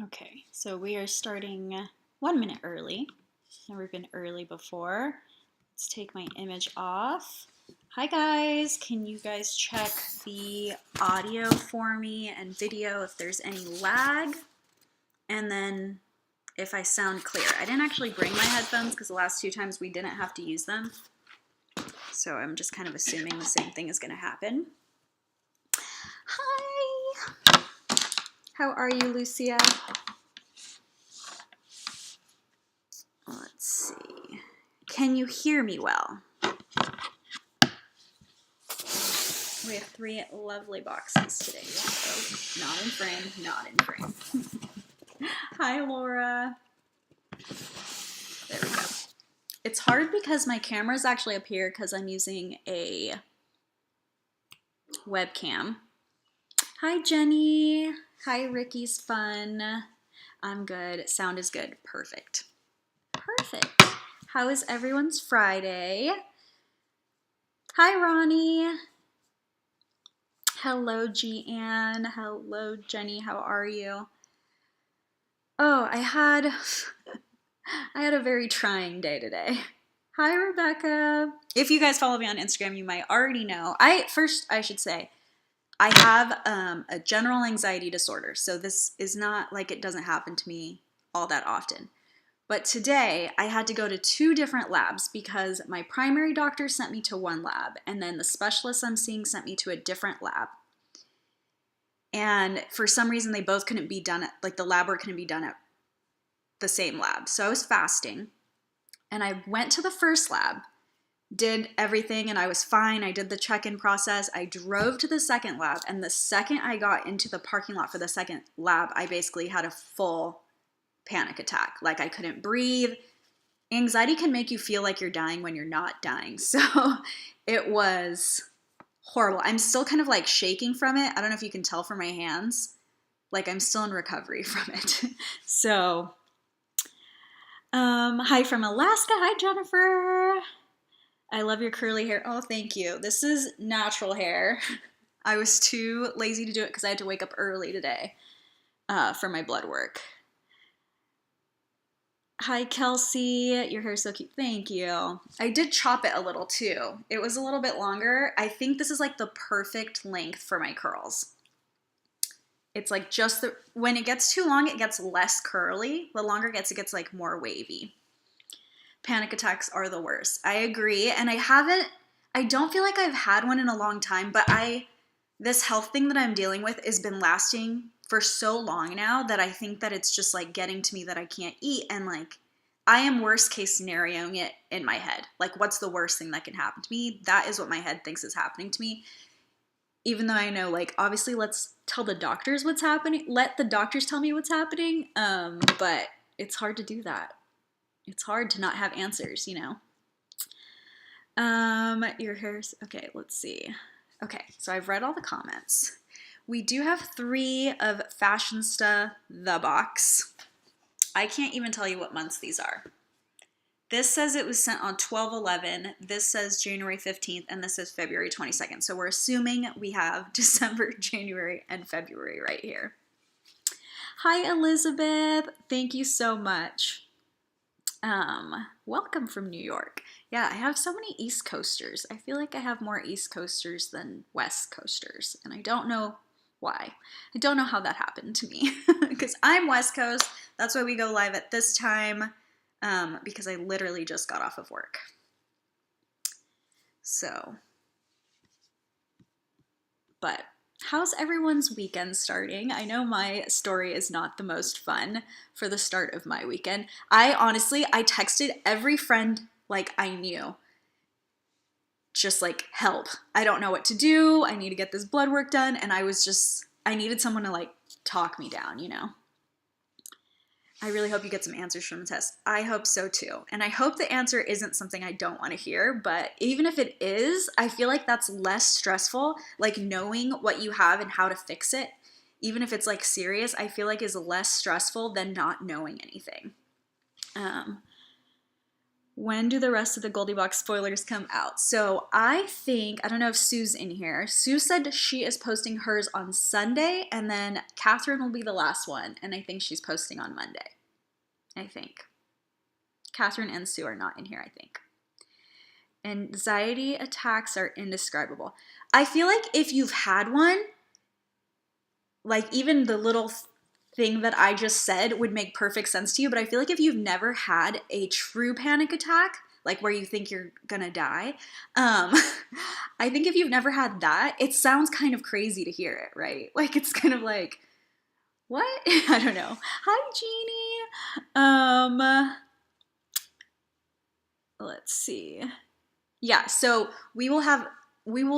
Okay, so we are starting 1 minute early. Never been early before. Let's take my image off. Hi guys, can you guys check the audio for me and video if there's any lag? And then if I sound clear. I didn't actually bring my headphones because the last 2 times we didn't have to use them. So I'm just kind of assuming the same thing is going to happen. Hi! How are you, Lucia? Let's see. Can you hear me well? We have 3 lovely boxes today. So not in frame, not in frame. Hi, Laura. There we go. It's hard because my camera's actually up here because I'm using a webcam. Hi, Jenny. Hi, Ricky's fun. I'm good. Sound is good. Perfect. Perfect. How is everyone's Friday? Hi, Ronnie. Hello, G-Ann. Hello, Jenny. How are you? Oh, I had a very trying day today. Hi, Rebecca. If you guys follow me on Instagram, you might already know. I should say, I have a general anxiety disorder. So this is not like it doesn't happen to me all that often. But today I had to go to 2 different labs because my primary doctor sent me to one lab and then the specialist I'm seeing sent me to a different lab. And for some reason they both couldn't be done at, like the lab work couldn't be done at the same lab. So I was fasting and I went to the first lab, did everything and I was fine. I did the check-in process. I drove to the second lab and the second I got into the parking lot for the second lab, I basically had a full panic attack. Like I couldn't breathe. Anxiety can make you feel like you're dying when you're not dying. So it was horrible. I'm still kind of like shaking from it. I don't know if you can tell from my hands. Like I'm still in recovery from it. So, hi from Alaska. Hi, Jennifer. I love your curly hair. Oh, thank you. This is natural hair. I was too lazy to do it because I had to wake up early today for my blood work. Hi, Kelsey. Your hair's so cute. Thank you. I did chop it a little too. It was a little bit longer. I think this is like the perfect length for my curls. It's like just when it gets too long, it gets less curly. The longer it gets like more wavy. Panic attacks are the worst. I agree. And I don't feel like I've had one in a long time, but this health thing that I'm dealing with has been lasting for so long now that I think that it's just like getting to me that I can't eat. And like, I am worst case scenarioing it in my head. Like, what's the worst thing that can happen to me? That is what my head thinks is happening to me. Even though I know, like, obviously let's tell the doctors what's happening. Let the doctors tell me what's happening. But it's hard to do that. It's hard to not have answers, you know? Your hair's, okay, let's see. Okay, so I've read all the comments. We do have 3 of Fashionsta The Box. I can't even tell you what months these are. This says it was sent on 12/11. This says January 15th, and this says February 22nd. So we're assuming we have December, January, and February right here. Hi, Elizabeth. Thank you so much. Welcome from New York. Yeah, I have so many East Coasters. I feel like I have more East Coasters than West Coasters, and I don't know why. I don't know how that happened to me because I'm West Coast. That's why we go live at this time because I literally just got off of work. So, but how's everyone's weekend starting? I know my story is not the most fun for the start of my weekend. I texted every friend like I knew. Just like, help. I don't know what to do. I need to get this blood work done. And I needed someone to like talk me down, you know? I really hope you get some answers from the test. I hope so too. And I hope the answer isn't something I don't want to hear, but even if it is, I feel like that's less stressful. Like knowing what you have and how to fix it, even if it's like serious, I feel like is less stressful than not knowing anything. When do the rest of the Goldie Box spoilers come out? So I think, I don't know if Sue's in here. Sue said she is posting hers on Sunday, and then Catherine will be the last one, and I think she's posting on Monday. I think. Catherine and Sue are not in here, I think. Anxiety attacks are indescribable. I feel like if you've had one, like even the little thing that I just said would make perfect sense to you, but I feel like if you've never had a true panic attack, like where you think you're gonna die, I think if you've never had that, it sounds kind of crazy to hear it, right? Like it's kind of like, what? I don't know. Hi, Jeannie. Let's see. Yeah, so we will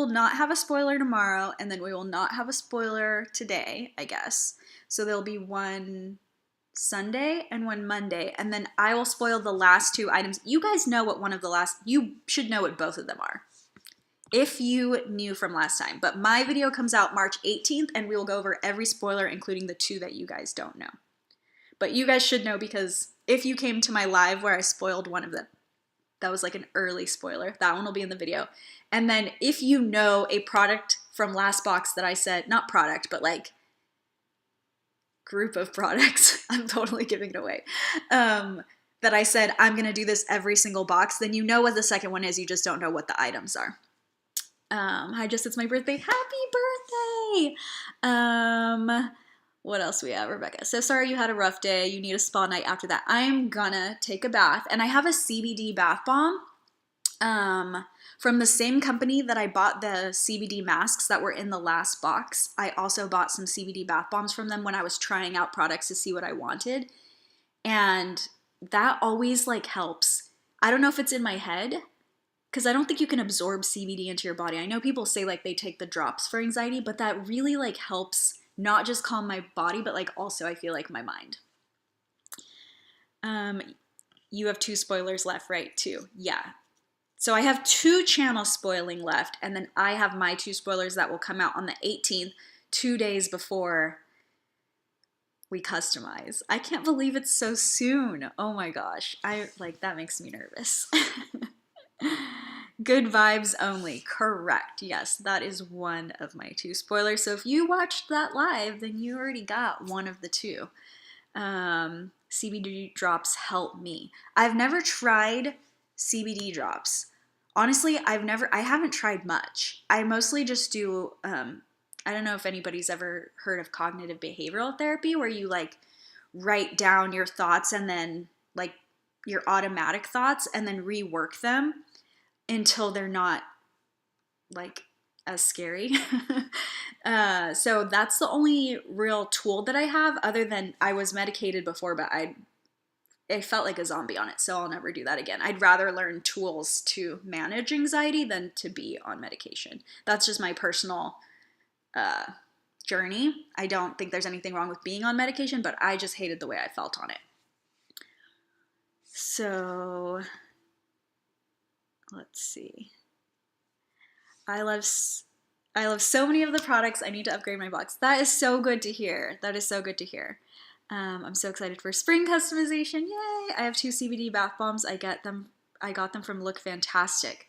not have a spoiler tomorrow, and then we will not have a spoiler today, I guess. So there'll be one Sunday and one Monday, and then I will spoil the last two items. You guys know what you should know what both of them are, if you knew from last time. But my video comes out March 18th, and we will go over every spoiler, including the two that you guys don't know. But you guys should know, because if you came to my live where I spoiled one of them, that was like an early spoiler. That one will be in the video. And then if you know a product from last box that I said, not product, but like group of products, I'm totally giving it away, that I said I'm going to do this every single box, then you know what the second one is. You just don't know what the items are. Hi, just it's my birthday. Happy birthday! What else we have, Rebecca? So sorry you had a rough day. You need a spa night after that. I'm gonna take a bath, and I have a CBD bath bomb from the same company that I bought the CBD masks that were in the last box. I also bought some CBD bath bombs from them when I was trying out products to see what I wanted, and that always like helps. I don't know if it's in my head, because I don't think you can absorb CBD into your body. I know people say like they take the drops for anxiety, but that really like helps not just calm my body, but like also I feel like my mind. You have 2 spoilers left, right? 2. Yeah. So I have 2 channels spoiling left, and then I have my 2 spoilers that will come out on the 18th, 2 days before we customize. I can't believe it's so soon. Oh my gosh. That makes me nervous. Good vibes only. Correct. Yes, that is one of my 2 spoilers. So if you watched that live, then you already got one of the 2. CBD drops help me. I've never tried CBD drops. Honestly, I haven't tried much. I mostly just do, I don't know if anybody's ever heard of cognitive behavioral therapy, where you like write down your thoughts and then like your automatic thoughts and then rework them until they're not like as scary. So that's the only real tool that I have, other than I was medicated before, but I felt like a zombie on it, so I'll never do that again. I'd rather learn tools to manage anxiety than to be on medication. That's just my personal journey. I don't think there's anything wrong with being on medication, but I just hated the way I felt on it. So let's see. I love so many of the products. I need to upgrade my box. That is so good to hear. That is so good to hear. I'm so excited for spring customization. Yay! I have 2 CBD bath bombs. I got them from Look Fantastic.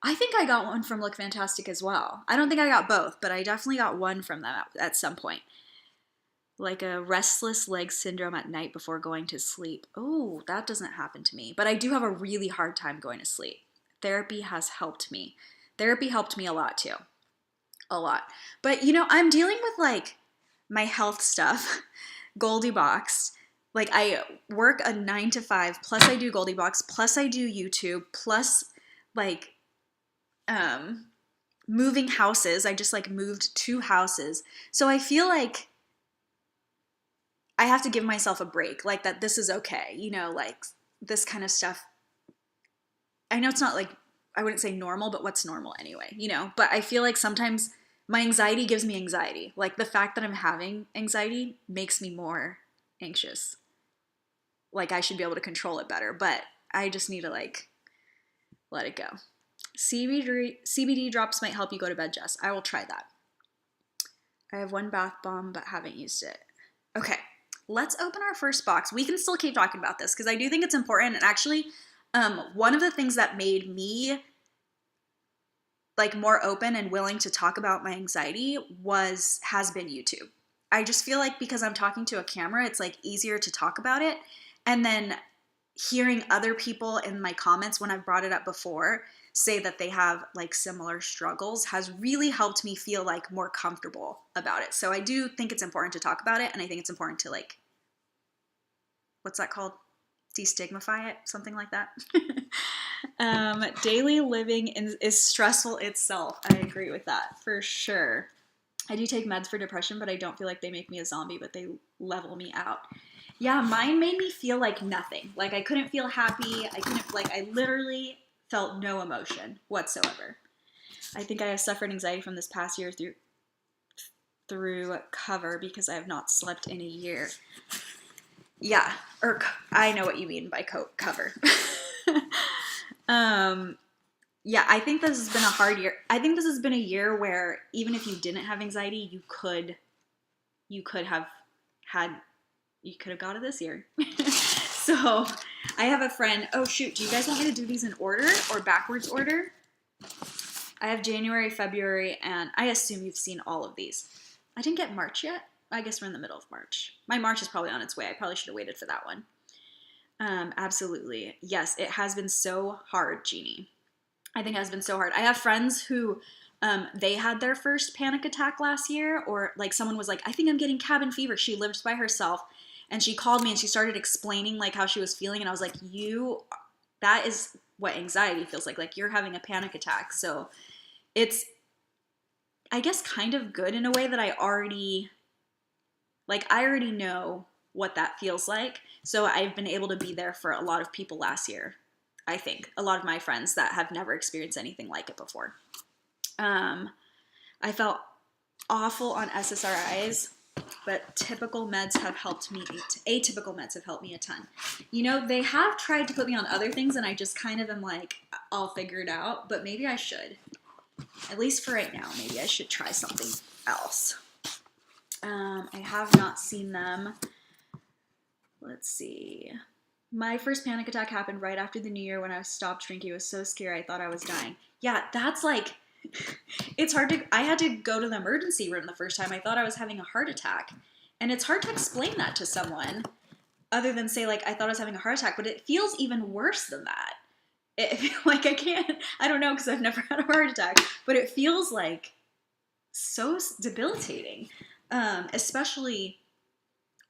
I think I got one from Look Fantastic as well. I don't think I got both, but I definitely got one from them at some point. Like a restless leg syndrome at night before going to sleep. Oh, that doesn't happen to me. But I do have a really hard time going to sleep. Therapy has helped me. Therapy helped me a lot too. A lot. But you know, I'm dealing with like my health stuff. Goldie Box. Like I work a 9 to 5, plus I do Goldie Box, plus I do YouTube, plus like moving houses. I just like moved 2 houses. So I feel like I have to give myself a break, like that this is okay, you know, like this kind of stuff. I know it's not like, I wouldn't say normal, but what's normal anyway, you know? But I feel like sometimes my anxiety gives me anxiety. Like the fact that I'm having anxiety makes me more anxious. Like I should be able to control it better, but I just need to like let it go. CBD drops might help you go to bed, Jess. I will try that. I have 1 bath bomb, but haven't used it. Okay, let's open our first box. We can still keep talking about this because I do think it's important. And actually, One of the things that made me like more open and willing to talk about my anxiety has been YouTube. I just feel like because I'm talking to a camera, it's like easier to talk about it. And then hearing other people in my comments when I've brought it up before say that they have like similar struggles has really helped me feel like more comfortable about it. So I do think it's important to talk about it, and I think it's important to like, what's that called? Destigmify it, something like that. Daily living is stressful itself. I agree with that for sure. I do take meds for depression, but I don't feel like they make me a zombie, but they level me out. Yeah, mine made me feel like nothing. Like I couldn't feel happy. I literally felt no emotion whatsoever. I think I have suffered anxiety from this past year through cover because I have not slept in a year. Yeah, or I know what you mean by cover. Yeah, I think this has been a hard year. I think this has been a year where even if you didn't have anxiety, you could have got it this year. So I have a friend. Oh shoot, do you guys want me to do these in order or backwards order? I have January, February, and I assume you've seen all of these. I didn't get March yet. I guess we're in the middle of March. My March is probably on its way. I probably should have waited for that one. Absolutely. Yes, it has been so hard, Jeannie. I think it has been so hard. I have friends who they had their first panic attack last year, or like someone was like, I think I'm getting cabin fever. She lives by herself, and she called me and she started explaining like how she was feeling, and I was like, that is what anxiety feels like you're having a panic attack. So it's, I guess, kind of good in a way that I already know what that feels like. So I've been able to be there for a lot of people last year. I think a lot of my friends that have never experienced anything like it before. I felt awful on SSRIs, but typical meds have helped me. Atypical meds have helped me a ton. You know, they have tried to put me on other things, and I just kind of am like, I'll figure it out, but maybe I should. At least for right now, maybe I should try something else. I have not seen them. Let's see. My first panic attack happened right after the new year when I stopped drinking. It was so scary. I thought I was dying. Yeah, that's like, it's hard to, I had to go to the emergency room the first time. I thought I was having a heart attack. And it's hard to explain that to someone other than say like, I thought I was having a heart attack, but it feels even worse than that. Like I don't know because I've never had a heart attack, but it feels like so debilitating, especially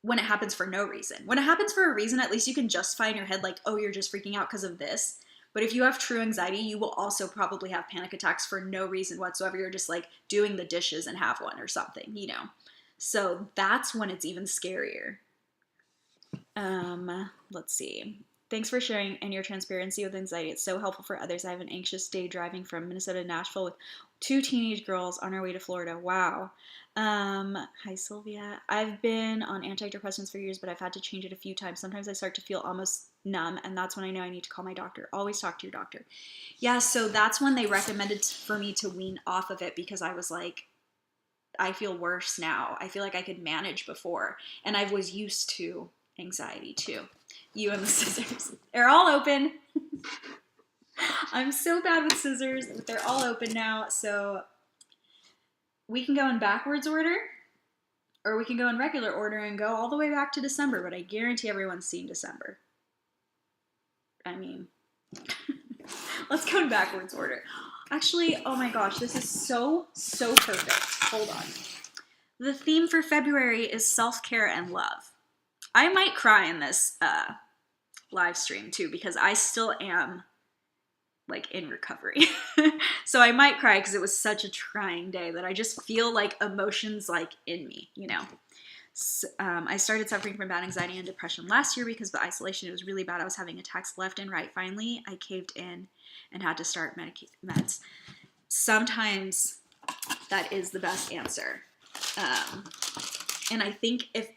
when it happens for no reason. When it happens for a reason, at least you can justify in your head like, oh, you're just freaking out because of this. But if you have true anxiety, you will also probably have panic attacks for no reason whatsoever. You're just like doing the dishes and have one or something, you know? So that's when it's even scarier. Let's see. Thanks for sharing and your transparency with anxiety. It's so helpful for others. I have an anxious day driving from Minnesota to Nashville with 2 teenage girls on our way to Florida. Wow. Hi, Sylvia. I've been on antidepressants for years, but I've had to change it a few times. Sometimes I start to feel almost numb, and that's when I know I need to call my doctor. Always talk to your doctor. Yeah, so that's when they recommended for me to wean off of it because I was like, I feel worse now. I feel like I could manage before, and I was used to anxiety too. You and the scissors. They're all open. I'm so bad with scissors, but they're all open now. So we can go in backwards order, or we can go in regular order and go all the way back to December, but I guarantee everyone's seen December. I mean, let's go in backwards order. Actually, oh my gosh, this is so perfect. Hold on. The theme for February is self-care and love. I might cry in this live stream too because I still am like in recovery. So I might cry because it was such a trying day that I just feel like emotions like in me, you know. So, I started suffering from bad anxiety and depression last year because of the isolation. It was really bad. I was having attacks left and right. Finally, I caved in and had to start meds. Sometimes that is the best answer. And I think if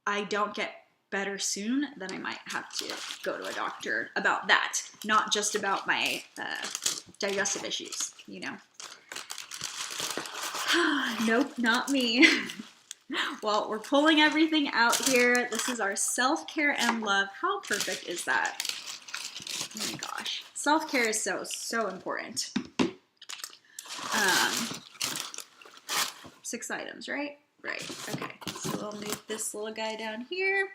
I don't get better soon, then I might have to go to a doctor about that, not just about my digestive issues, you know. Nope, not me. Well, we're pulling everything out here. This is our self-care and love. How perfect is that? Oh my gosh. Self-care is so important. 6 items, right? Right. Okay. So we'll move this little guy down here.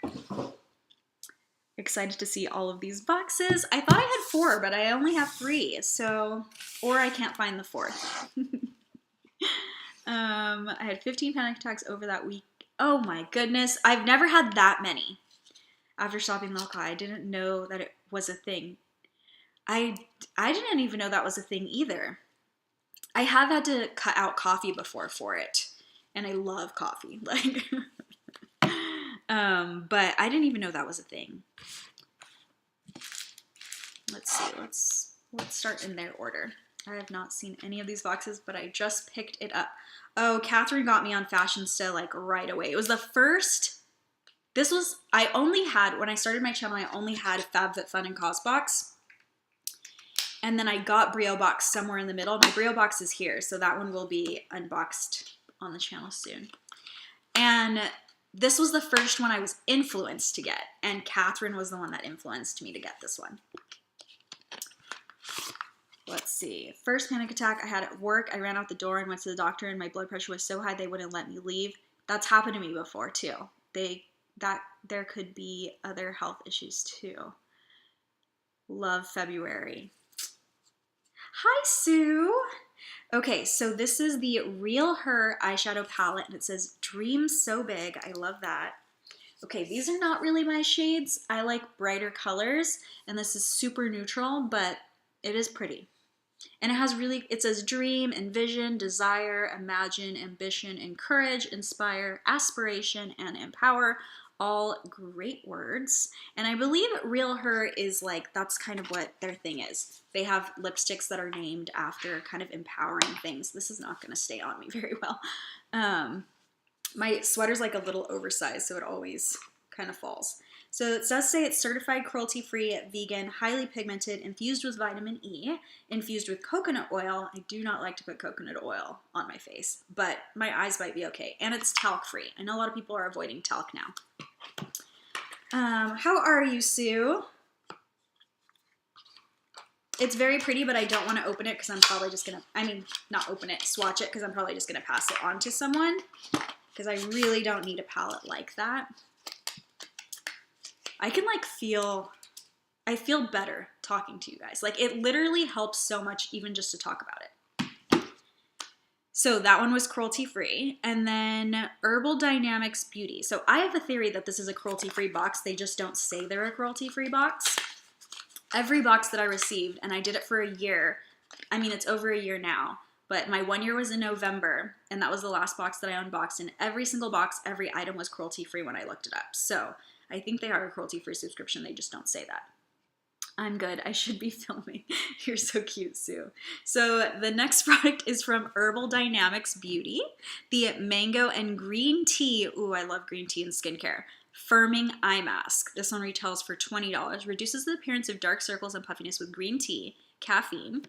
Excited to see all of these boxes. I thought I had 4, but I only have 3. So, or I can't find the 4th. I had 15 panic attacks over that week. Oh my goodness. I've never had that many. After stopping the alcohol, I didn't know that it was a thing. I didn't even know that was a thing either. I have had to cut out coffee before for it, and I love coffee. Like, but I didn't even know that was a thing. Let's see. Let's start in their order. I have not seen any of these boxes, but I just picked it up. Oh, Catherine got me on Fashionsta like right away. It was the first. I only had, when I started my channel, I only had FabFitFun and Cosbox. And then I got Brio Box somewhere in the middle. My Brio Box is here, so that one will be unboxed on the channel soon. And this was the first one I was influenced to get, and Catherine was the one that influenced me to get this one. Let's see. First panic attack I had at work. I ran out the door and went to the doctor, and my blood pressure was so high they wouldn't let me leave. That's happened to me before too. There could be other health issues too. Love February. Hi, Sue. Okay, so this is the Real Her eyeshadow palette, and it says Dream So Big. I love that. Okay, these are not really my shades. I like brighter colors, and this is super neutral, but it is pretty. And it says dream, envision, desire, imagine, ambition, encourage, inspire, aspiration, and empower. All great words. And I believe Real Her is like, that's kind of what their thing is. They have lipsticks that are named after kind of empowering things. This is not going to stay on me very well. My sweater's like a little oversized, so it always kind of falls. So it does say it's certified cruelty-free, vegan, highly pigmented, infused with vitamin E, infused with coconut oil. I do not like to put coconut oil on my face, but my eyes might be okay. And it's talc-free. I know a lot of people are avoiding talc now. How are you, Sue? It's very pretty, but I don't want to open it because I'm probably just going to, not open it, swatch it, because I'm probably just going to pass it on to someone, because I really don't need a palette like that. I can I feel better talking to you guys. Like, it literally helps so much even just to talk about it. So that one was cruelty-free. And then Herbal Dynamics Beauty. So I have the theory that this is a cruelty-free box. They just don't say they're a cruelty-free box. Every box that I received, and I did it for a year. It's over a year now. But my 1 year was in November, and that was the last box that I unboxed. And every single box, every item was cruelty-free when I looked it up. So I think they are a cruelty-free subscription. They just don't say that. I'm good. I should be filming. You're so cute, Sue. So the next product is from Herbal Dynamics Beauty. The Mango and Green Tea. Ooh, I love green tea in skincare. Firming Eye Mask. This one retails for $20. Reduces the appearance of dark circles and puffiness with green tea, caffeine,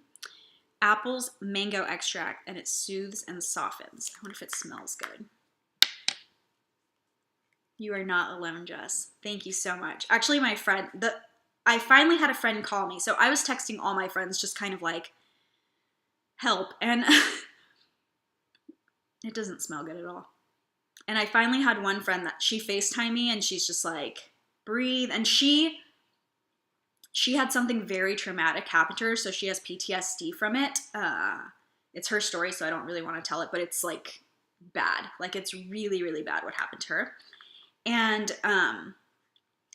apples, mango extract, and it soothes and softens. I wonder if it smells good. You are not alone, Jess. Thank you so much. Actually, my friend, I finally had a friend call me. So I was texting all my friends just kind of like, help. And it doesn't smell good at all. And I finally had one friend that she FaceTimed me and she's just like, breathe. And she had something very traumatic happen to her. So she has PTSD from it. It's her story, so I don't really want to tell it, but it's like bad. Like, it's really, really bad what happened to her. And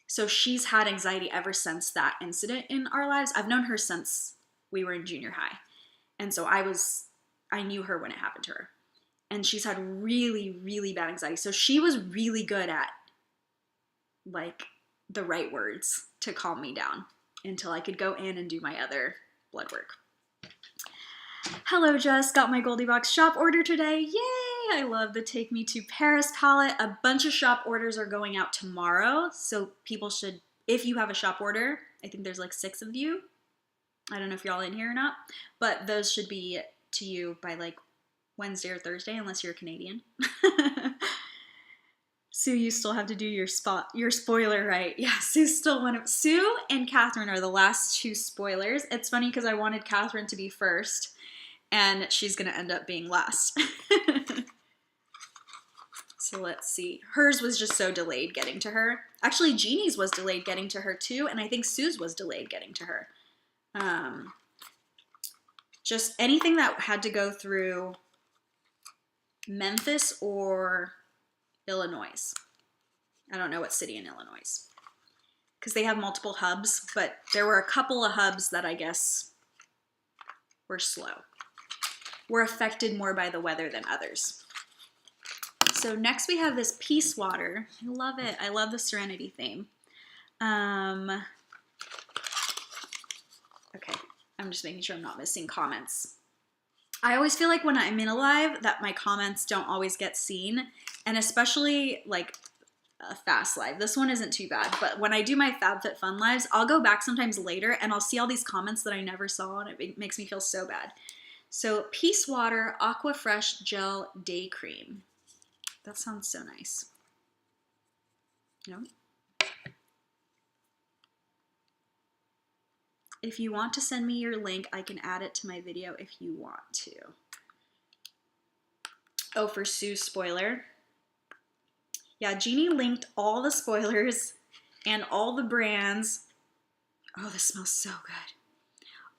so she's had anxiety ever since that incident in our lives. I've known her since we were in junior high. And so I knew her when it happened to her. And she's had really, really bad anxiety. So she was really good at, like, the right words to calm me down until I could go in and do my other blood work. Hello, Jess. Got my Goldie Box shop order today. Yay! I love the Take Me to Paris palette. A bunch of shop orders are going out tomorrow. So people should, if you have a shop order, I think there's like 6 of you. I don't know if you're all in here or not, but those should be to you by like Wednesday or Thursday, unless you're Canadian. Sue, you still have to do your spoiler right. Yeah, Sue's still one of Sue and Catherine are the last two spoilers. It's funny because I wanted Catherine to be first, and she's gonna end up being last. So let's see. Hers was just so delayed getting to her. Actually, Jeannie's was delayed getting to her too, and I think Sue's was delayed getting to her. Just anything that had to go through Memphis or Illinois. I don't know what city in Illinois, because they have multiple hubs, but there were a couple of hubs that I guess were slow. Were affected more by the weather than others. So next we have this Peace Water. I love it. I love the Serenity theme. Okay, I'm just making sure I'm not missing comments. I always feel like when I'm in a live that my comments don't always get seen, and especially like a fast live. This one isn't too bad, but when I do my FabFitFun lives, I'll go back sometimes later and I'll see all these comments that I never saw, and it makes me feel so bad. So Peace Water Aqua Fresh Gel Day Cream. That sounds so nice. No? If you want to send me your link, I can add it to my video if you want to. Oh, for Sue's spoiler. Yeah, Jeannie linked all the spoilers and all the brands. Oh, this smells so good.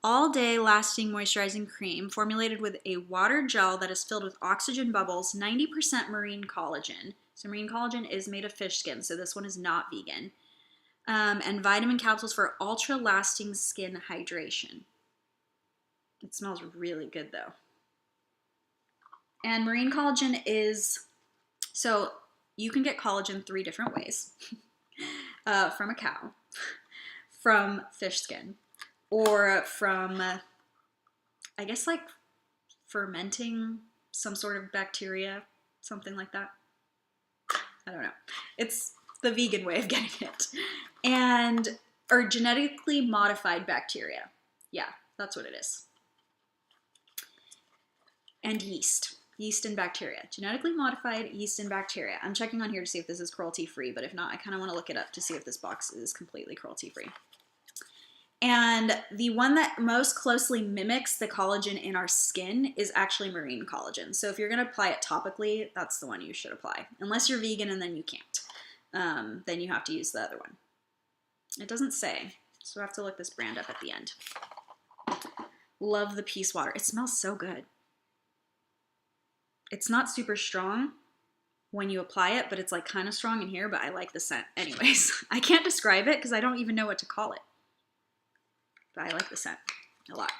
All Day Lasting Moisturizing Cream, formulated with a water gel that is filled with oxygen bubbles, 90% marine collagen. So marine collagen is made of fish skin, so this one is not vegan. And vitamin capsules for ultra-lasting skin hydration. It smells really good, though. And marine collagen is, so you can get collagen 3 different ways. From a cow, from fish skin, or from, I guess like fermenting some sort of bacteria, something like that. I don't know. It's the vegan way of getting it. And, or genetically modified bacteria. Yeah, that's what it is. And yeast. Yeast and bacteria. Genetically modified yeast and bacteria. I'm checking on here to see if this is cruelty-free, but if not, I kind of want to look it up to see if this box is completely cruelty-free. And the one that most closely mimics the collagen in our skin is actually marine collagen. So if you're going to apply it topically, that's the one you should apply. Unless you're vegan and then you can't. Then you have to use the other one. It doesn't say, so I have to look this brand up at the end. Love the Peace Water. It smells so good. It's not super strong when you apply it, but it's like kind of strong in here, but I like the scent anyways. I can't describe it because I don't even know what to call it. But I like the scent a lot.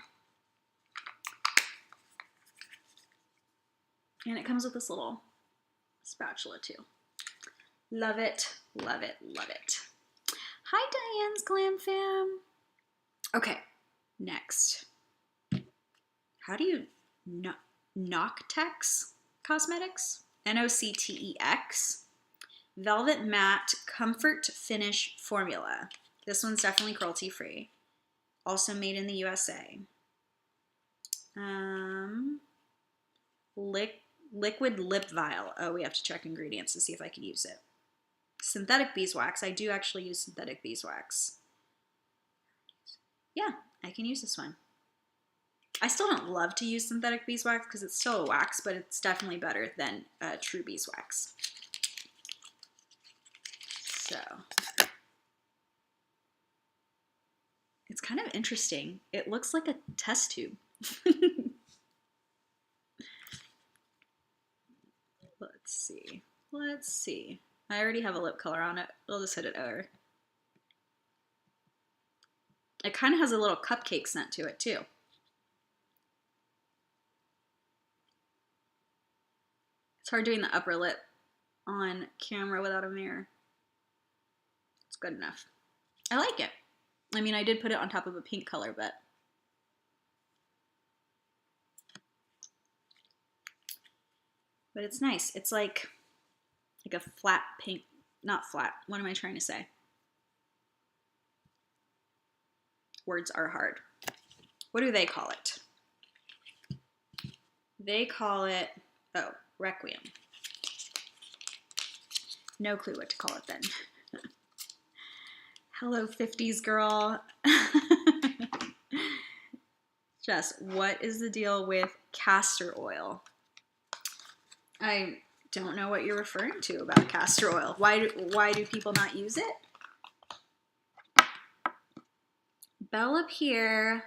And it comes with this little spatula too. Love it, love it, love it. Hi, Diane's Glam Fam. Okay, next. How do you Noctex Cosmetics? Noctex. Velvet Matte Comfort Finish Formula. This one's definitely cruelty-free. Also made in the USA. Liquid lip vial. Oh, we have to check ingredients to see if I can use it. Synthetic beeswax. I do actually use synthetic beeswax. Yeah, I can use this one. I still don't love to use synthetic beeswax because it's still a wax, but it's definitely better than true beeswax. So, it's kind of interesting. It looks like a test tube. Let's see. Let's see. I already have a lip color on it. I'll just hit it over. It kind of has a little cupcake scent to it too. It's hard doing the upper lip on camera without a mirror. It's good enough. I like it. I mean, I did put it on top of a pink color, but it's nice. It's like a flat pink, not flat. What am I trying to say? Words are hard. What do they call it? They call it, oh, Requiem. No clue what to call it then. Hello, 50s girl. Jess, what is the deal with castor oil? I don't know what you're referring to about castor oil. Why do people not use it? Bella Pierre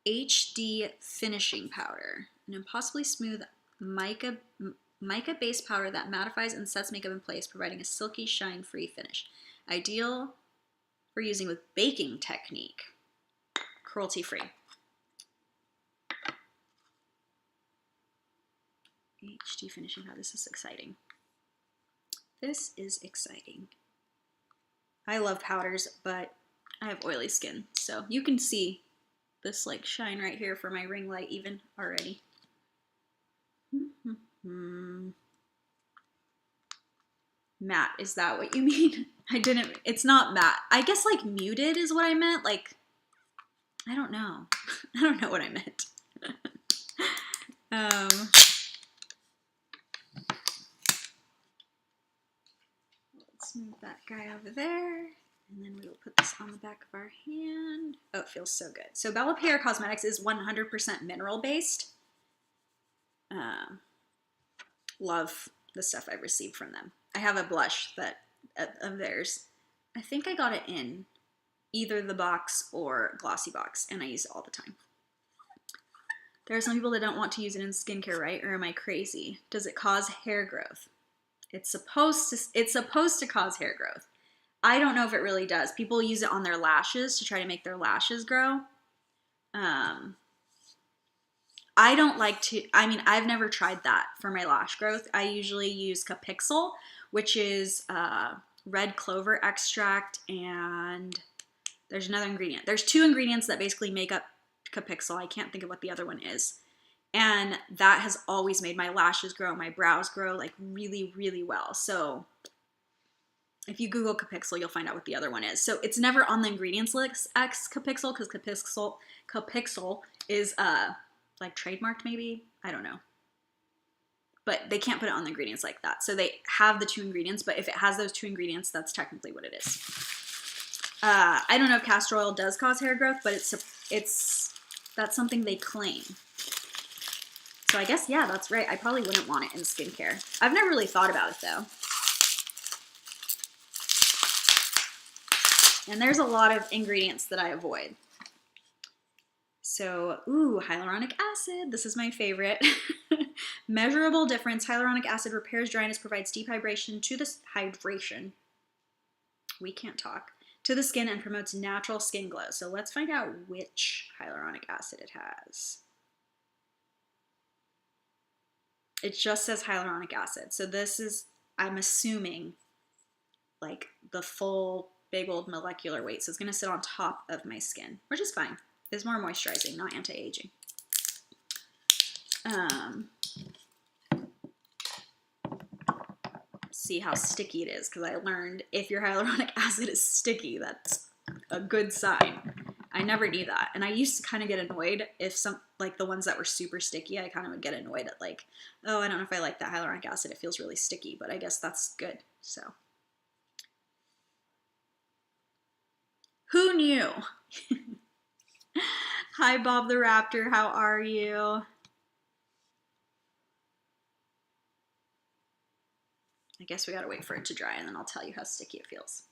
HD Finishing Powder, an impossibly smooth mica-based powder that mattifies and sets makeup in place, providing a silky, shine-free finish. Ideal for using with baking technique. Cruelty-free. HD Finishing Powder. This is exciting. This is exciting. I love powders, but I have oily skin, so you can see this like shine right here for my ring light even already. Matte, is that what you mean? It's not matte. I guess like muted is what I meant. Like, I don't know. I don't know what I meant. Let's move that guy over there. And then we will put this on the back of our hand. Oh, it feels so good. So Bella Pierre Cosmetics is 100% mineral based. Love the stuff I've received from them. I have a blush of theirs. I think I got it in either the box or glossy box, and I use it all the time. There are some people that don't want to use it in skincare, right? Or am I crazy? Does it cause hair growth? It's supposed to cause hair growth. I don't know if it really does. People use it on their lashes to try to make their lashes grow. I don't like to, I mean, I've never tried that for my lash growth. I usually use Capixyl, which is red clover extract, and there's another ingredient. There's 2 ingredients that basically make up Capixyl. I can't think of what the other one is. And that has always made my lashes grow, my brows grow like really, really well. So if you Google Capixyl, you'll find out what the other one is. So it's never on the ingredients list X Capixyl, because Capixyl is like trademarked maybe, I don't know. But they can't put it on the ingredients like that. So they have the 2 ingredients, but if it has those 2 ingredients, that's technically what it is. I don't know if castor oil does cause hair growth, but that's something they claim. So I guess, yeah, that's right. I probably wouldn't want it in skincare. I've never really thought about it though. And there's a lot of ingredients that I avoid. So, ooh, hyaluronic acid. This is my favorite. Measurable difference. Hyaluronic acid repairs dryness, provides deep hydration to the hydration. We can't talk. To the skin and promotes natural skin glow. So let's find out which hyaluronic acid it has. It just says hyaluronic acid. So this is, I'm assuming, like the full big old molecular weight. So it's going to sit on top of my skin, which is fine. It's more moisturizing, not anti-aging. See how sticky it is, because I learned if your hyaluronic acid is sticky, that's a good sign. I never knew that. And I used to kind of get annoyed if like the ones that were super sticky, I kind of would get annoyed at like, oh, I don't know if I like that hyaluronic acid. It feels really sticky, but I guess that's good. So. Who knew? Hi, Bob the Raptor. How are you? I guess we gotta wait for it to dry and then I'll tell you how sticky it feels.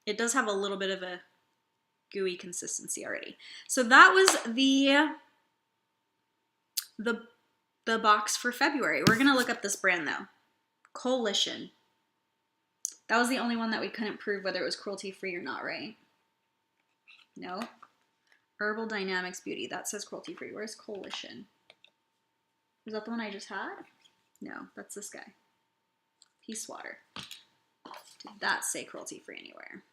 It does have a little bit of a gooey consistency already. So that was the box for February. We're gonna look up this brand though. Coalition. That was the only one that we couldn't prove whether it was cruelty-free or not, right? No. Herbal Dynamics Beauty. That says cruelty-free. Where's Coalition? Is that the one I just had? No, that's this guy. Peace Water. Did that say cruelty-free anywhere?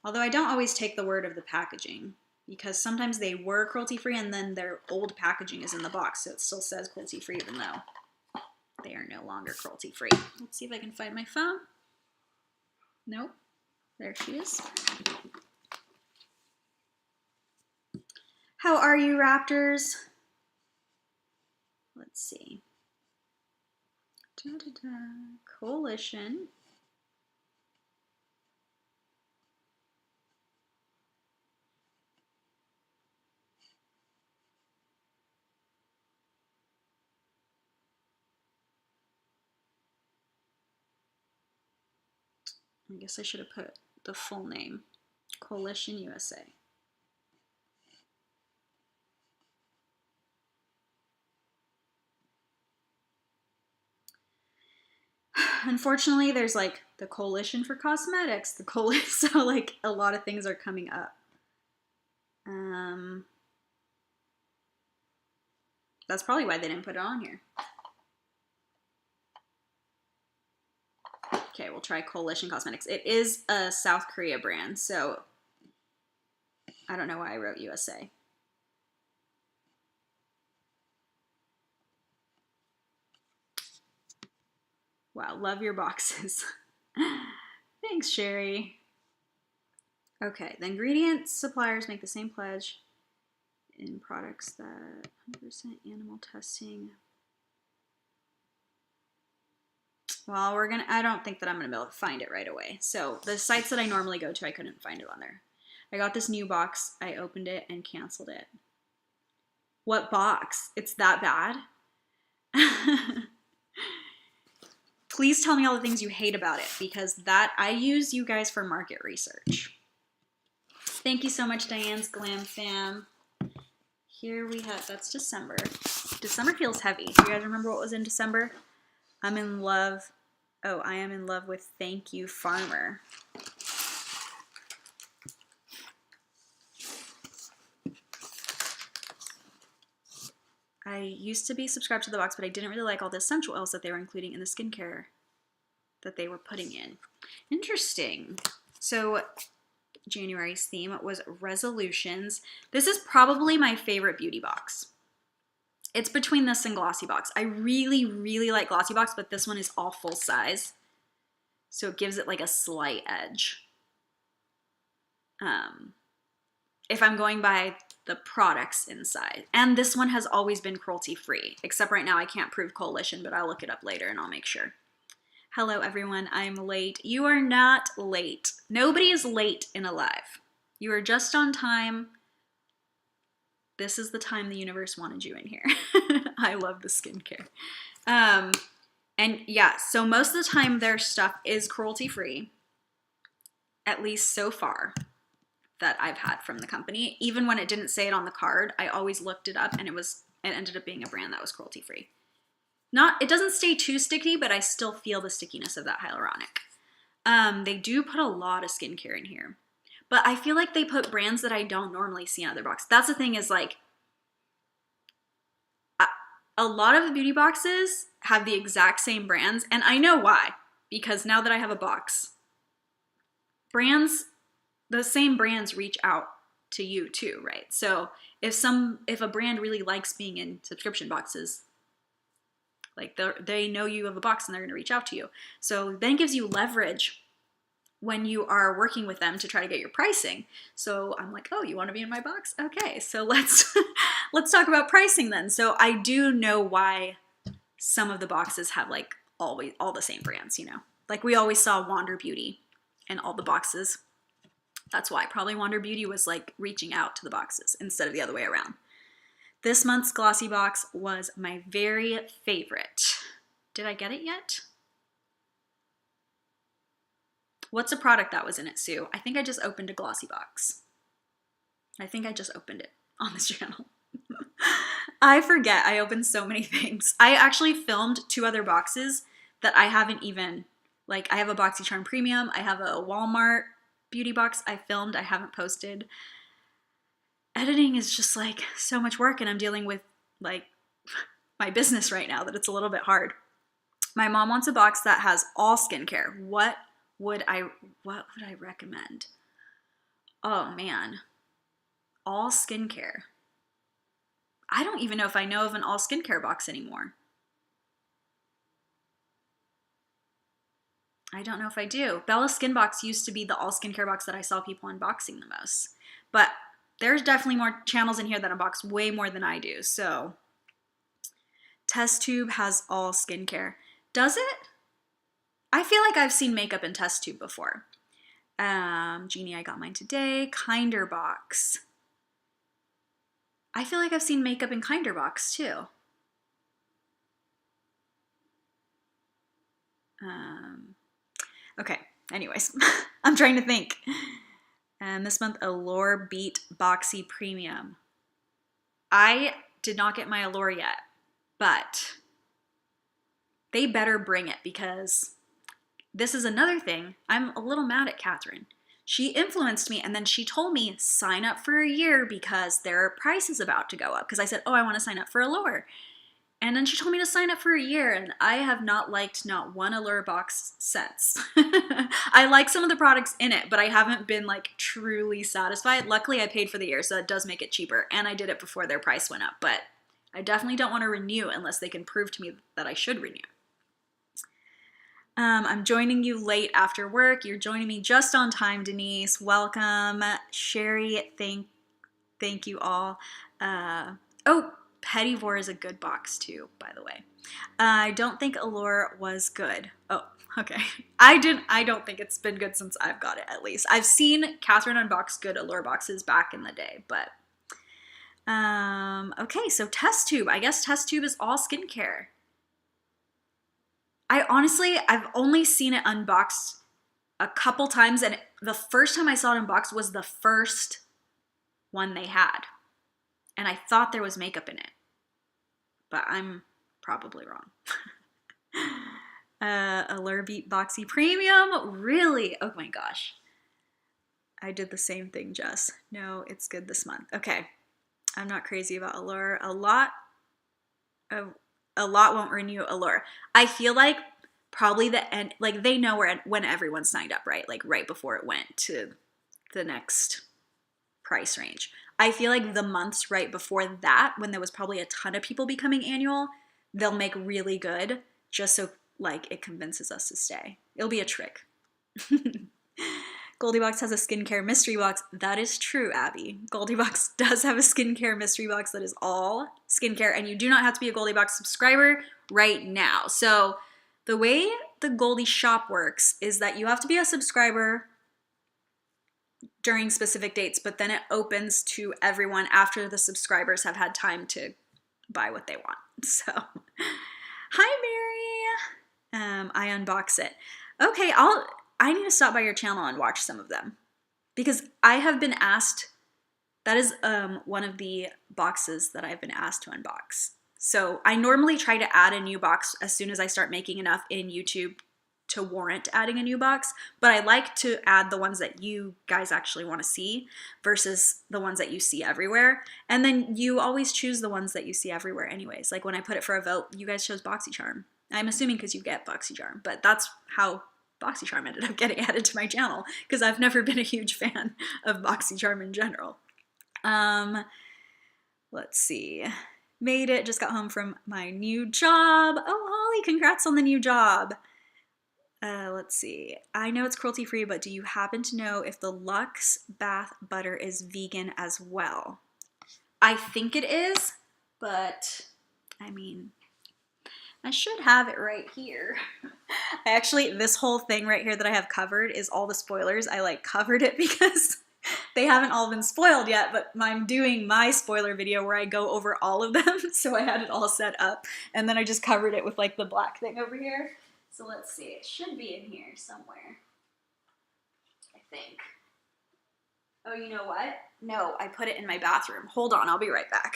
Although I don't always take the word of the packaging, because sometimes they were cruelty-free and then their old packaging is in the box, so it still says cruelty-free even though they are no longer cruelty-free. Let's see if I can find my phone. Nope. There she is. How are you, Raptors? Let's see. Coalition. I guess I should have put the full name. Coalition USA. Unfortunately, there's like the Coalition for Cosmetics, the coalition, so like a lot of things are coming up. That's probably why they didn't put it on here. Okay, we'll try Coalition Cosmetics. It is a South Korea brand, so I don't know why I wrote USA. Wow, love your boxes. Thanks, Sherry. Okay, the ingredients suppliers make the same pledge in products that 100% animal testing. Well, I don't think that I'm gonna be able to find it right away. So the sites that I normally go to, I couldn't find it on there. I got this new box, I opened it and canceled it. What box? It's that bad? Please tell me all the things you hate about it, because that I use you guys for market research. Thank you so much, Diane's Glam Fam. Here we have, that's December. December feels heavy. Do you guys remember what was in December? I'm in love. Oh, I am in love with Thank You Farmer. I used to be subscribed to the box, but I didn't really like all the essential oils that they were including in the skincare that they were putting in. Interesting. So January's theme was resolutions. This is probably my favorite beauty box. It's between this and Glossy Box. I really, really like Glossy Box, but this one is all full size. So it gives it like a slight edge. If I'm going by the products inside. And this one has always been cruelty-free, except right now I can't prove Coalition, but I'll look it up later and I'll make sure. Hello everyone, I'm late. You are not late. Nobody is late in a live. You are just on time. This is the time the universe wanted you in here. I love the skincare. And yeah, so most of the time their stuff is cruelty-free, at least so far that I've had from the company. Even when it didn't say it on the card, I always looked it up and it ended up being a brand that was cruelty-free. It doesn't stay too sticky, but I still feel the stickiness of that hyaluronic. They do put a lot of skincare in here, but I feel like they put brands that I don't normally see in other boxes. That's the thing, is like, a lot of the beauty boxes have the exact same brands, and I know why, because now that I have a box, the same brands reach out to you too, right? So if a brand really likes being in subscription boxes, like they know you have a box and they're going to reach out to you. So then it gives you leverage when you are working with them to try to get your pricing. So I'm like, oh, you want to be in my box? Okay, so let's talk about pricing then. So I do know why some of the boxes have like all the same brands, you know? Like we always saw Wander Beauty in all the boxes. That's why. Probably Wander Beauty was like reaching out to the boxes instead of the other way around. This month's Glossy Box was my very favorite. Did I get it yet? What's a product that was in it, Sue? I think I just opened a Glossy Box. I think I just opened it on this channel. I forget. I opened so many things. I actually filmed 2 other boxes that I haven't even, like I have a BoxyCharm Premium. I have a Walmart beauty box I filmed. I haven't posted. Editing is just like so much work, and I'm dealing with like my business right now that it's a little bit hard. My mom wants a box that has all skincare. What would I recommend? Oh man, all skincare. I don't even know if I know of an all skincare box anymore. I don't know if I do. Bella Skin Box used to be the all skincare box that I saw people unboxing the most. But there's definitely more channels in here that unbox way more than I do. So Test Tube has all skincare. Does it? I feel like I've seen makeup in test tube before. Jeannie, I got mine today. Kinder Box. I feel like I've seen makeup in Kinder Box too. Okay, anyways, I'm trying to think. And this month, Allure Beat Boxy Premium. I did not get my Allure yet, but they better bring it, because this is another thing. I'm a little mad at Catherine. She influenced me, and then she told me, sign up for a year because their price is about to go up. Because I said, oh, I want to sign up for Allure. And then she told me to sign up for a year, and I have not liked not one Allure box since. I like some of the products in it, but I haven't been like truly satisfied. Luckily, I paid for the year, so it does make it cheaper, and I did it before their price went up. But I definitely don't want to renew unless they can prove to me that I should renew. I'm joining you late after work. You're joining me just on time, Denise. Welcome. Sherry, thank you all. Oh, Petit Vour is a good box too, by the way. I don't think Allure was good. Oh, okay. I don't think it's been good since I've got it, at least. I've seen Catherine unbox good Allure boxes back in the day, but okay, so test tube. I guess test tube is all skincare. I've only seen it unboxed a couple times, and the first time I saw it unboxed was the first one they had. And I thought there was makeup in it, but I'm probably wrong. Allure Beat Boxy Premium, really? Oh my gosh. I did the same thing, Jess. No, it's good this month. Okay, I'm not crazy about Allure. A lot won't renew Allure. I feel like probably the end, like they know when everyone signed up, right? Like right before it went to the next price range. I feel like the months right before that, when there was probably a ton of people becoming annual, they'll make really good just so like it convinces us to stay. It'll be a trick. Goldiebox has a skincare mystery box. That is true, Abby. Goldiebox does have a skincare mystery box that is all skincare, and you do not have to be a Goldiebox subscriber right now. So the way the Goldie shop works is that you have to be a subscriber during specific dates, but then it opens to everyone after the subscribers have had time to buy what they want. So, hi, Mary. I unbox it. Okay, I need to stop by your channel and watch some of them, because I have been asked, that is one of the boxes that I've been asked to unbox. So I normally try to add a new box as soon as I start making enough in YouTube to warrant adding a new box, but I like to add the ones that you guys actually want to see versus the ones that you see everywhere. And then you always choose the ones that you see everywhere anyways. Like when I put it for a vote, you guys chose BoxyCharm. I'm assuming because you get BoxyCharm, but that's how BoxyCharm ended up getting added to my channel, because I've never been a huge fan of BoxyCharm in general. Let's see. Made it, just got home from my new job. Oh, Holly, congrats on the new job. Let's see. I know it's cruelty-free, but do you happen to know if the Luxe bath butter is vegan as well? I think it is, but I mean, I should have it right here. This whole thing right here that I have covered is all the spoilers. I like covered it because they haven't all been spoiled yet, but I'm doing my spoiler video where I go over all of them. So I had it all set up, and then I just covered it with like the black thing over here. So let's see, it should be in here somewhere, I think. Oh, you know what? No, I put it in my bathroom. Hold on, I'll be right back.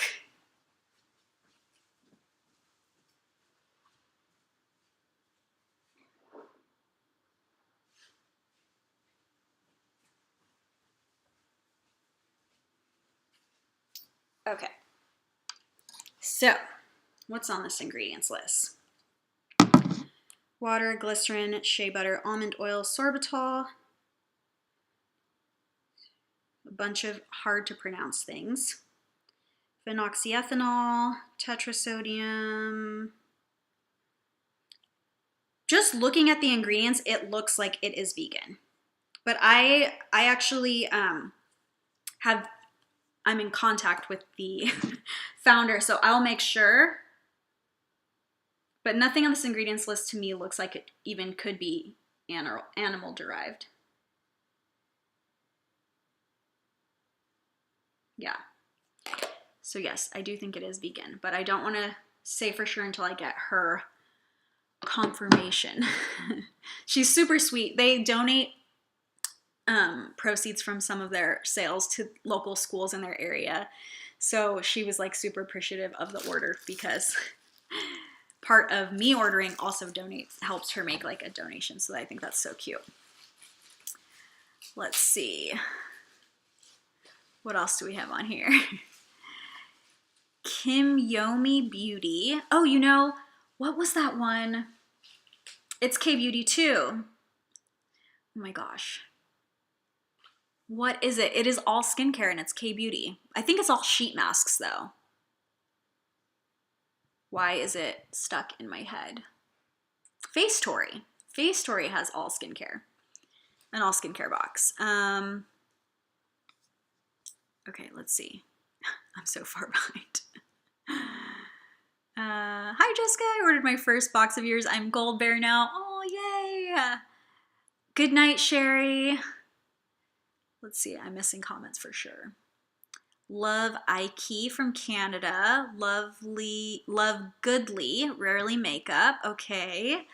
Okay, so what's on this ingredients list? Water, glycerin, shea butter, almond oil, sorbitol, a bunch of hard to pronounce things, phenoxyethanol, tetrasodium. Just looking at the ingredients, it looks like it is vegan. But I actually I'm in contact with the founder, so I'll make sure But nothing on this ingredients list to me looks like it even could be animal derived. Yeah. So yes, I do think it is vegan, but I don't want to say for sure until I get her confirmation. She's super sweet. They donate proceeds from some of their sales to local schools in their area. So she was like super appreciative of the order because part of me ordering also helps her make like a donation. So I think that's so cute. Let's see. What else do we have on here? Kim Yomi Beauty. Oh, you know, what was that one? It's K-Beauty too. Oh my gosh. What is it? It is all skincare and it's K-Beauty. I think it's all sheet masks though. Why is it stuck in my head? Face Story. Face Story has all skincare. An all skincare box. Okay, let's see. I'm so far behind. Hi Jessica, I ordered my first box of yours. I'm gold bear now. Oh, yay. Good night, Sherry. Let's see, I'm missing comments for sure. Love Ike from Canada. Love Goodly, Rarely Makeup. Okay.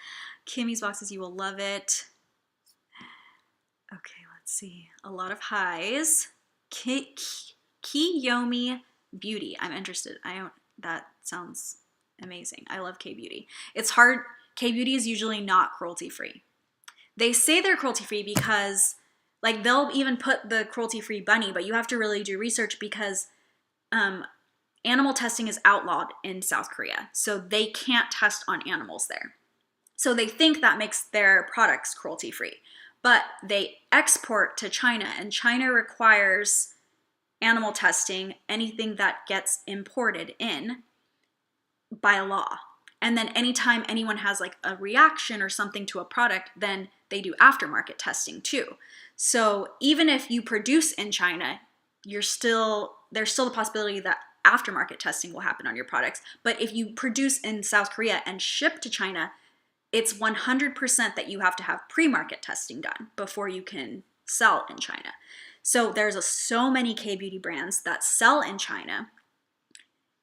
Kimmy's boxes, you will love it. Okay, let's see. A lot of highs. Kiyomi Beauty. I'm interested. That sounds amazing. I love K-Beauty. It's hard. K-Beauty is usually not cruelty-free. They say they're cruelty-free because like they'll even put the cruelty-free bunny, but you have to really do research because animal testing is outlawed in South Korea. So they can't test on animals there. So they think that makes their products cruelty-free. But they export to China, and China requires animal testing, anything that gets imported in by law. And then anytime anyone has like a reaction or something to a product, then they do aftermarket testing too. So even if you produce in China, there's still the possibility that aftermarket testing will happen on your products. But if you produce in South Korea and ship to China, it's 100% that you have to have pre-market testing done before you can sell in China. So there's so many K-beauty brands that sell in China,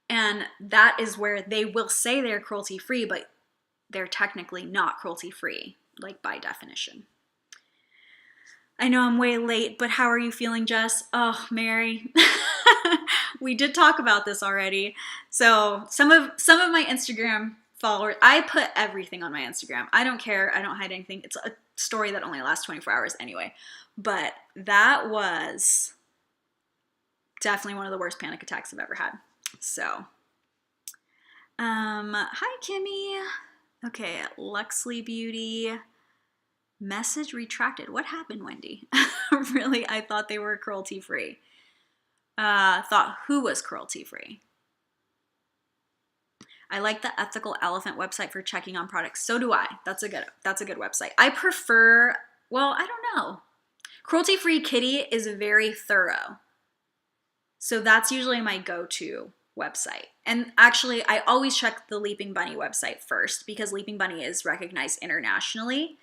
and that is where they will say they're cruelty-free, but they're technically not cruelty-free, like by definition. I know I'm way late, but how are you feeling, Jess? Oh, Mary. We did talk about this already. So some of my Instagram followers, I put everything on my Instagram. I don't care. I don't hide anything. It's a story that only lasts 24 hours anyway. But that was definitely one of the worst panic attacks I've ever had. So, hi, Kimmy. Okay, Luxley Beauty. Message retracted. What happened, Wendy? Really, I thought they were cruelty-free. Thought who was cruelty-free? I like the Ethical Elephant website for checking on products. So do I. That's a good website. I prefer, well, I don't know. Cruelty-free Kitty is very thorough. So that's usually my go-to website. And actually, I always check the Leaping Bunny website first because Leaping Bunny is recognized internationally.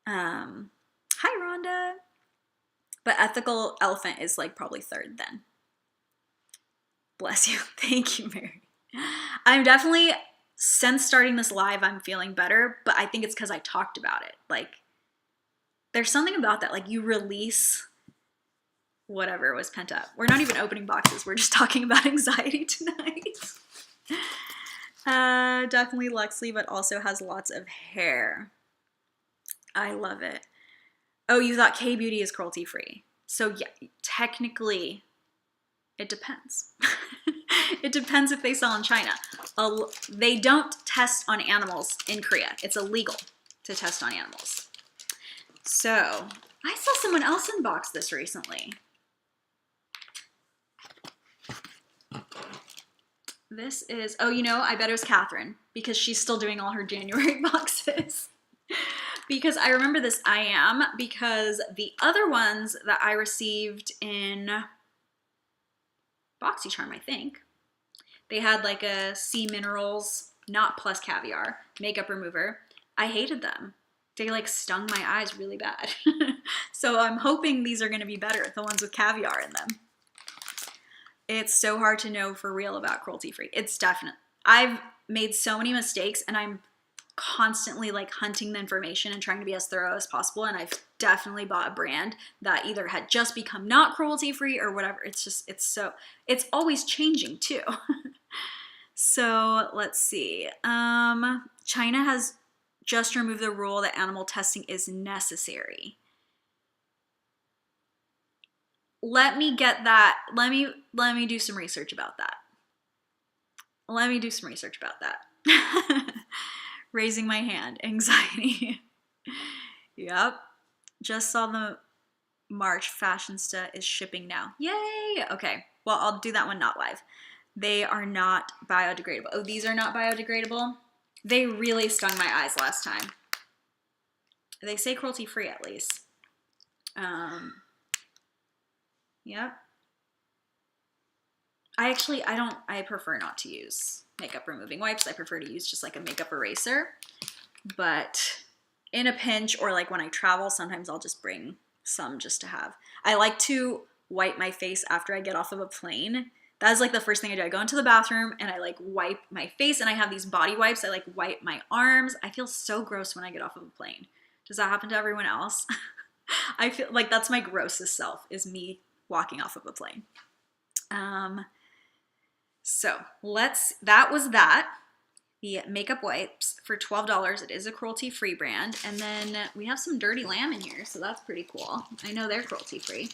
Hi, Rhonda. But Ethical Elephant is like probably third then. Bless you. Thank you, Mary. I'm definitely, since starting this live, I'm feeling better, but I think it's because I talked about it. Like, there's something about that. Like, you release whatever was pent up. We're not even opening boxes. We're just talking about anxiety tonight. Definitely Luxley, but also has lots of hair. I love it. Oh, you thought K-Beauty is cruelty-free. So yeah, technically, it depends. It depends if they sell in China. They don't test on animals in Korea. It's illegal to test on animals. So, I saw someone else unbox this recently. This is, oh, you know, I bet it was Catherine because she's still doing all her January boxes. Because I remember this I am because the other ones that I received in BoxyCharm, I think, they had like a sea minerals not plus caviar, makeup remover. I hated them. They like stung my eyes really bad. So I'm hoping these are gonna be better, the ones with caviar in them. It's so hard to know for real about cruelty-free. It's definitely, I've made so many mistakes and I'm constantly like hunting the information and trying to be as thorough as possible. And I've definitely bought a brand that either had just become not cruelty-free or whatever. It's just, it's always changing too. So let's see. China has just removed the rule that animal testing is necessary. Let me get that. Let me do some research about that. Raising my hand, anxiety. Yep. Just saw the March Fashionsta is shipping now. Yay! Okay. Well, I'll do that one not live. They are not biodegradable. Oh, these are not biodegradable? They really stung my eyes last time. They say cruelty-free at least. Yep. I prefer not to use makeup removing wipes. I prefer to use just like a makeup eraser. But in a pinch or like when I travel, sometimes I'll just bring some just to have. I like to wipe my face after I get off of a plane. That is like the first thing I do. I go into the bathroom and I like wipe my face, and I have these body wipes. I like wipe my arms. I feel so gross when I get off of a plane. Does that happen to everyone else? I feel like that's my grossest self, is me walking off of a plane. So that was that. The makeup wipes for $12. It is a cruelty-free brand. And then we have some Dirty Lamb in here, so that's pretty cool. I know they're cruelty-free.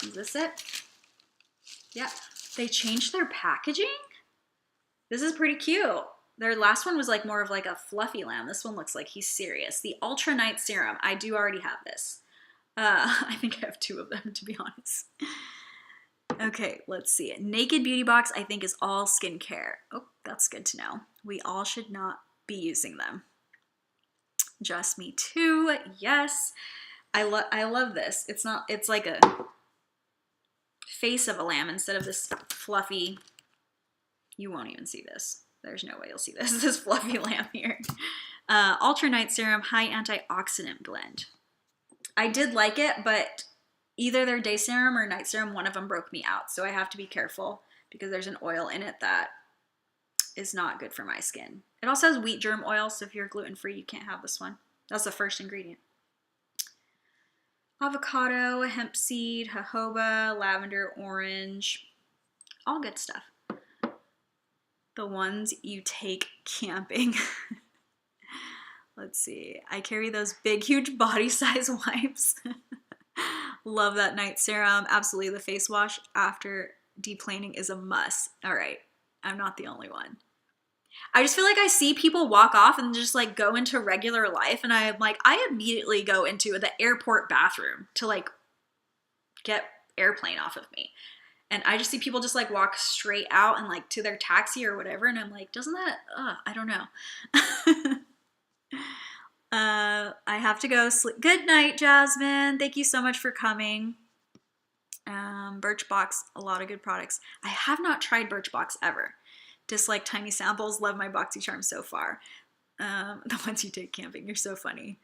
Is this it? Yeah. They changed their packaging? This is pretty cute. Their last one was like more of like a fluffy lamb. This one looks like he's serious. The Ultra Night Serum. I do already have this. I think I have 2 of them, to be honest. Okay, let's see. Naked Beauty Box, I think, is all skincare. Oh, that's good to know. We all should not be using them. Just me too. Yes. I love this. It's like a face of a lamb instead of this fluffy, you won't even see this. There's no way you'll see this. This fluffy lamb here. Ultra Night Serum High Antioxidant Blend. I did like it, but either their day serum or night serum, one of them broke me out. So I have to be careful because there's an oil in it that is not good for my skin. It also has wheat germ oil, so if you're gluten-free, you can't have this one. That's the first ingredient. Avocado, hemp seed, jojoba, lavender, orange, all good stuff. The ones you take camping. Let's see. I carry those big, huge body size wipes. Love that night serum. Absolutely. The face wash after deplaning is a must. All right. I'm not the only one. I just feel like I see people walk off and just like go into regular life. And I'm like, I immediately go into the airport bathroom to like get airplane off of me. And I just see people just like walk straight out and like to their taxi or whatever. And I'm like, doesn't that, I don't know. I have to go sleep. Good night, Jasmine. Thank you so much for coming. Birchbox, a lot of good products. I have not tried Birchbox ever. Dislike tiny samples. Love my BoxyCharm so far. The ones you take camping. You're so funny.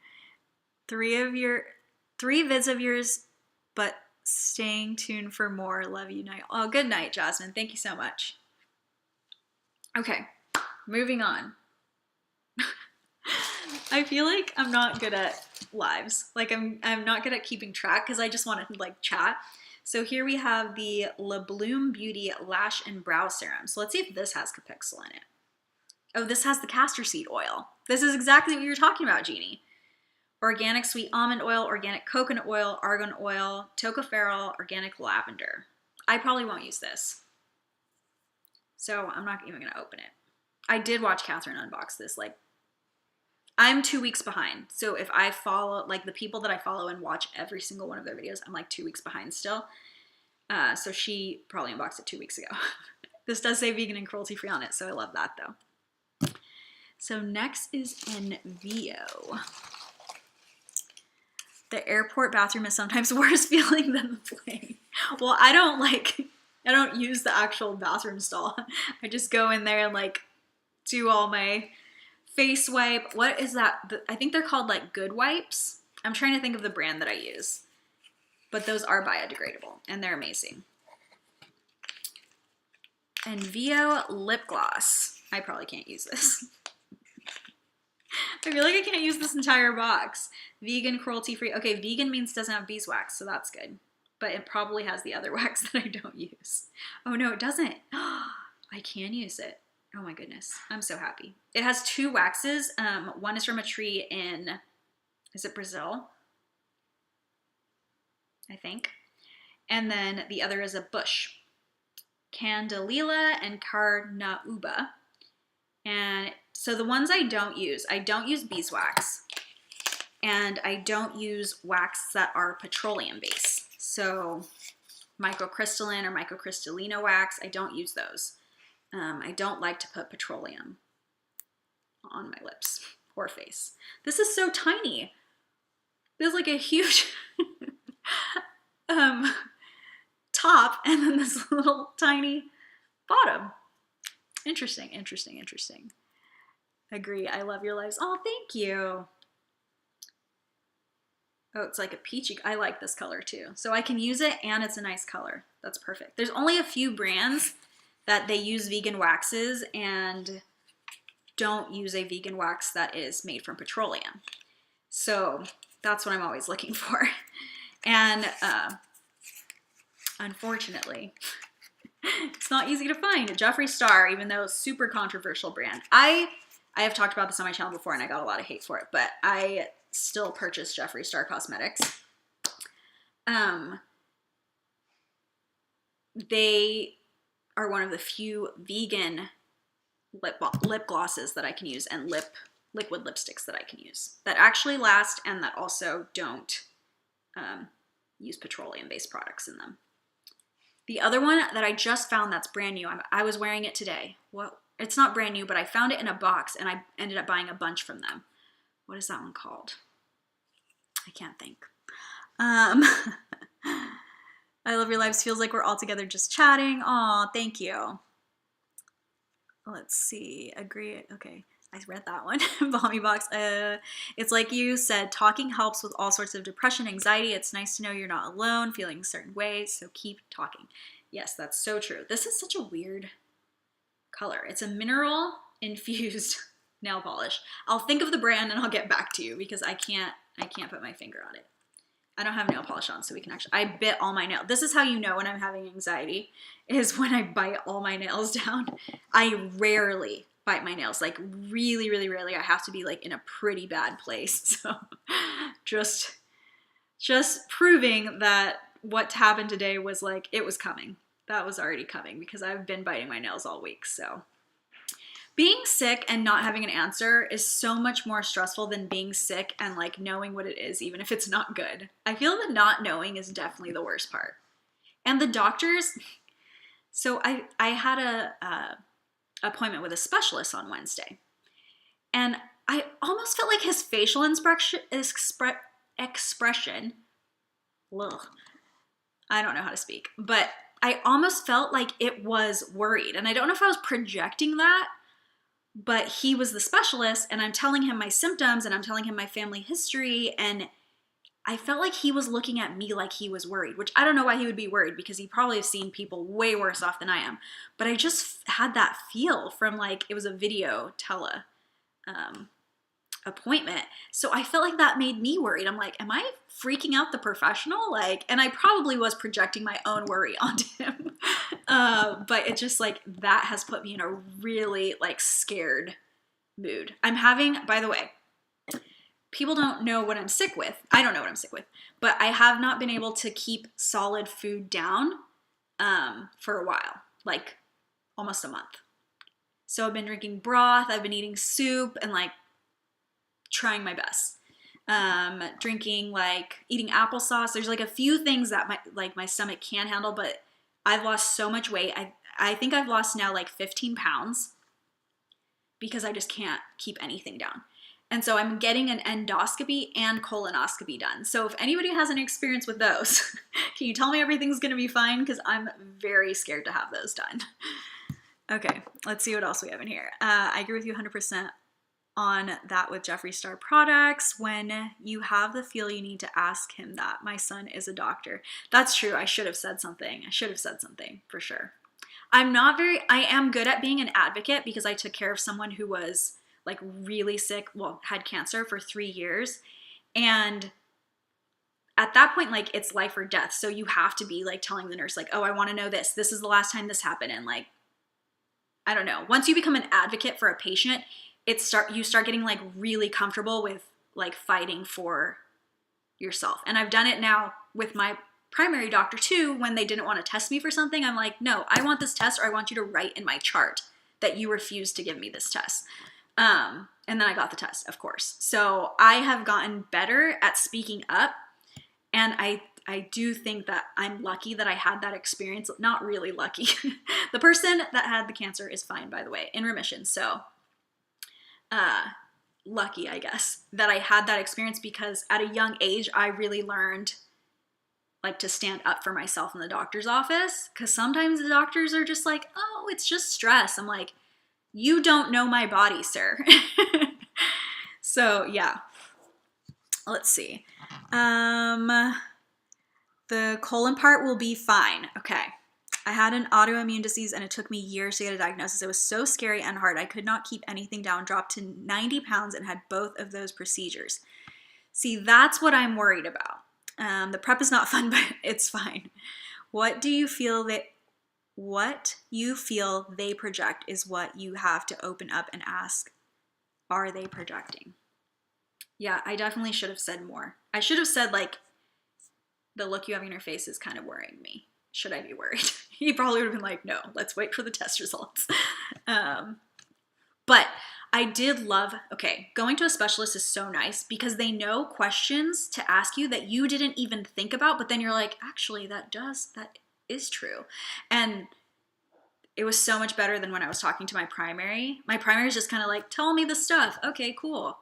3 vids of yours, but staying tuned for more. Love you, night. Oh, good night, Jasmine. Thank you so much. Okay, moving on. I feel like I'm not good at lives. Like I'm not good at keeping track because I just want to like chat. So here we have the Le Bloom Beauty Lash and Brow Serum. So let's see if this has Capixyl in it. Oh, this has the castor seed oil. This is exactly what you were talking about, Jeannie. Organic sweet almond oil, organic coconut oil, argan oil, tocopherol, organic lavender. I probably won't use this. So I'm not even going to open it. I did watch Catherine unbox this. Like, I'm 2 weeks behind. So if I follow, like the people that I follow and watch every single one of their videos, I'm like 2 weeks behind still. So she probably unboxed it 2 weeks ago. This does say vegan and cruelty free on it, so I love that though. So next is Envio. The airport bathroom is sometimes worse feeling than the plane. Well, I don't use the actual bathroom stall. I just go in there and like do all my face wipe. What is that? I think they're called like Good Wipes. I'm trying to think of the brand that I use, but those are biodegradable and they're amazing. And VO lip gloss. I probably can't use this. I feel like I can't use this entire box. Vegan, cruelty-free. Okay, vegan means it doesn't have beeswax, so that's good. But it probably has the other wax that I don't use. Oh no, it doesn't. I can use it. Oh my goodness, I'm so happy. It has 2 waxes. One is from a tree in, is it Brazil? I think. And then the other is a bush. Candelilla and Carnauba. And so the ones I don't use beeswax, and I don't use wax that are petroleum based. So microcrystalline or microcrystallino wax, I don't use those. I don't like to put petroleum on my lips or face. This is so tiny. There's like a huge top and then this little tiny bottom. Interesting, interesting, interesting. Agree, I love your lives. Oh, thank you. Oh, it's like a peachy. I like this color too. So I can use it and it's a nice color. That's perfect. There's only a few brands that they use vegan waxes and don't use a vegan wax that is made from petroleum. So that's what I'm always looking for. And unfortunately, it's not easy to find. Jeffree Star, even though it's a super controversial brand. I have talked about this on my channel before and I got a lot of hate for it, but I still purchase Jeffree Star cosmetics. They are one of the few vegan lip glosses that I can use and liquid lipsticks that I can use that actually last and that also don't use petroleum-based products in them. The other one that I just found that's brand new, I was wearing it today. Well, it's not brand new, but I found it in a box and I ended up buying a bunch from them. What is that one called? I can't think. I love your lives. Feels like we're all together just chatting. Aw, thank you. Let's see. Agree. Okay. I read that one. Balmy box. It's like you said, talking helps with all sorts of depression, anxiety. It's nice to know you're not alone, feeling certain ways. So keep talking. Yes, that's so true. This is such a weird color. It's a mineral infused nail polish. I'll think of the brand and I'll get back to you because I can't put my finger on it. I don't have nail polish on, so we can actually, I bit all my nails. This is how you know when I'm having anxiety, is when I bite all my nails down. I rarely bite my nails, like really, really rarely. I have to be like in a pretty bad place. So just proving that what happened today was like, it was coming. That was already coming because I've been biting my nails all week, so. Being sick and not having an answer is so much more stressful than being sick and like knowing what it is, even if it's not good. I feel that not knowing is definitely the worst part. And the doctors, so I had a appointment with a specialist on Wednesday, and I almost felt like his facial expression, ugh, I don't know how to speak, but I almost felt like it was worried. And I don't know if I was projecting that, but he was the specialist and I'm telling him my symptoms and I'm telling him my family history, and I felt like he was looking at me like he was worried, which I don't know why he would be worried because he probably has seen people way worse off than I am. But I just had that feel from like, it was a video appointment. So I felt like that made me worried. I'm like, am I freaking out the professional? Like, and I probably was projecting my own worry onto him. But it just like, that has put me in a really like scared mood. I'm having, by the way, people don't know what I'm sick with. I don't know what I'm sick with, but I have not been able to keep solid food down for a while, like almost a month. So I've been drinking broth, I've been eating soup and like trying my best. Drinking, like eating applesauce. There's like a few things that my stomach can handle, but I've lost so much weight. I think I've lost now like 15 pounds because I just can't keep anything down. And so I'm getting an endoscopy and colonoscopy done. So if anybody has any experience with those, can you tell me everything's gonna be fine? Because I'm very scared to have those done. Okay, let's see what else we have in here. I agree with you 100% on that with Jeffree Star products. When you have the feel, you need to ask him that. My son is a doctor. That's true. I should have said something. I should have said something for sure. I am good at being an advocate because I took care of someone who was like really sick, well, had cancer for 3 years. And at that point, like, it's life or death. So you have to be like telling the nurse, like, oh, I want to know this. This is the last time this happened. And like, I don't know. Once you become an advocate for a patient, you start getting like really comfortable with like fighting for yourself. And I've done it now with my primary doctor too. When they didn't want to test me for something, I'm like, no, I want this test, or I want you to write in my chart that you refuse to give me this test. And then I got the test, of course. So I have gotten better at speaking up. And I do think that I'm lucky that I had that experience. Not really lucky. The person that had the cancer is fine, by the way, in remission. So lucky, I guess, that I had that experience, because at a young age, I really learned like to stand up for myself in the doctor's office. Because sometimes the doctors are just like, oh, it's just stress. I'm like, you don't know my body, sir. So yeah, let's see. The colon part will be fine. Okay. I had an autoimmune disease and it took me years to get a diagnosis. It was so scary and hard. I could not keep anything down, dropped to 90 pounds and had both of those procedures. See, that's what I'm worried about. The prep is not fun, but it's fine. What you feel they project is what you have to open up and ask, are they projecting? Yeah, I definitely should have said more. I should have said, like, the look you have in your face is kind of worrying me. Should I be worried? He probably would have been like, no, let's wait for the test results. But I did love, going to a specialist is so nice because they know questions to ask you that you didn't even think about, but then you're like, actually, that is true. And it was so much better than when I was talking to my primary. My primary is just kind of like, tell me the stuff. Okay, cool.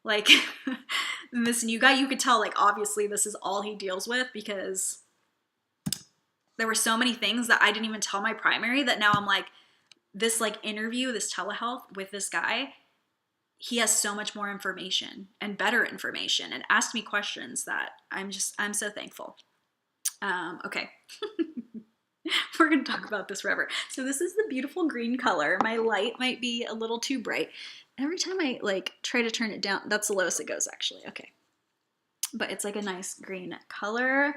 Like, this new guy, you could tell, like, obviously this is all he deals with, because there were so many things that I didn't even tell my primary that now I'm like, this like interview, this telehealth with this guy, he has so much more information and better information and asked me questions that I'm so thankful. Okay. We're going to talk about this forever. So this is the beautiful green color. My light might be a little too bright. Every time I like try to turn it down, that's the lowest it goes actually. Okay. But it's like a nice green color.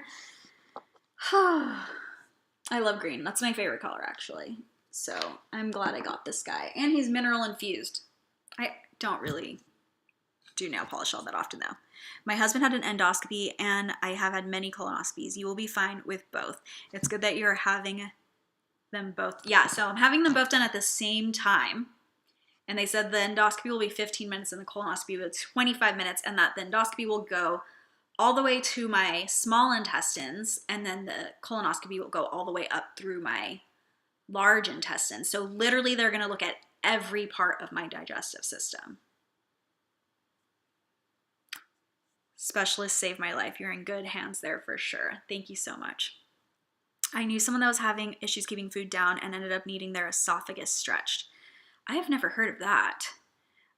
I love green. That's my favorite color actually. So I'm glad I got this guy. And he's mineral infused. I don't really do nail polish all that often though. My husband had an endoscopy and I have had many colonoscopies. You will be fine with both. It's good that you're having them both. Yeah, so I'm having them both done at the same time. And they said the endoscopy will be 15 minutes and the colonoscopy will be 25 minutes, and that the endoscopy will go all the way to my small intestines, and then the colonoscopy will go all the way up through my large intestines. So literally they're going to look at every part of my digestive system. Specialists saved my life. You're in good hands there for sure. Thank you so much. I knew someone that was having issues keeping food down and ended up needing their esophagus stretched. I have never heard of that.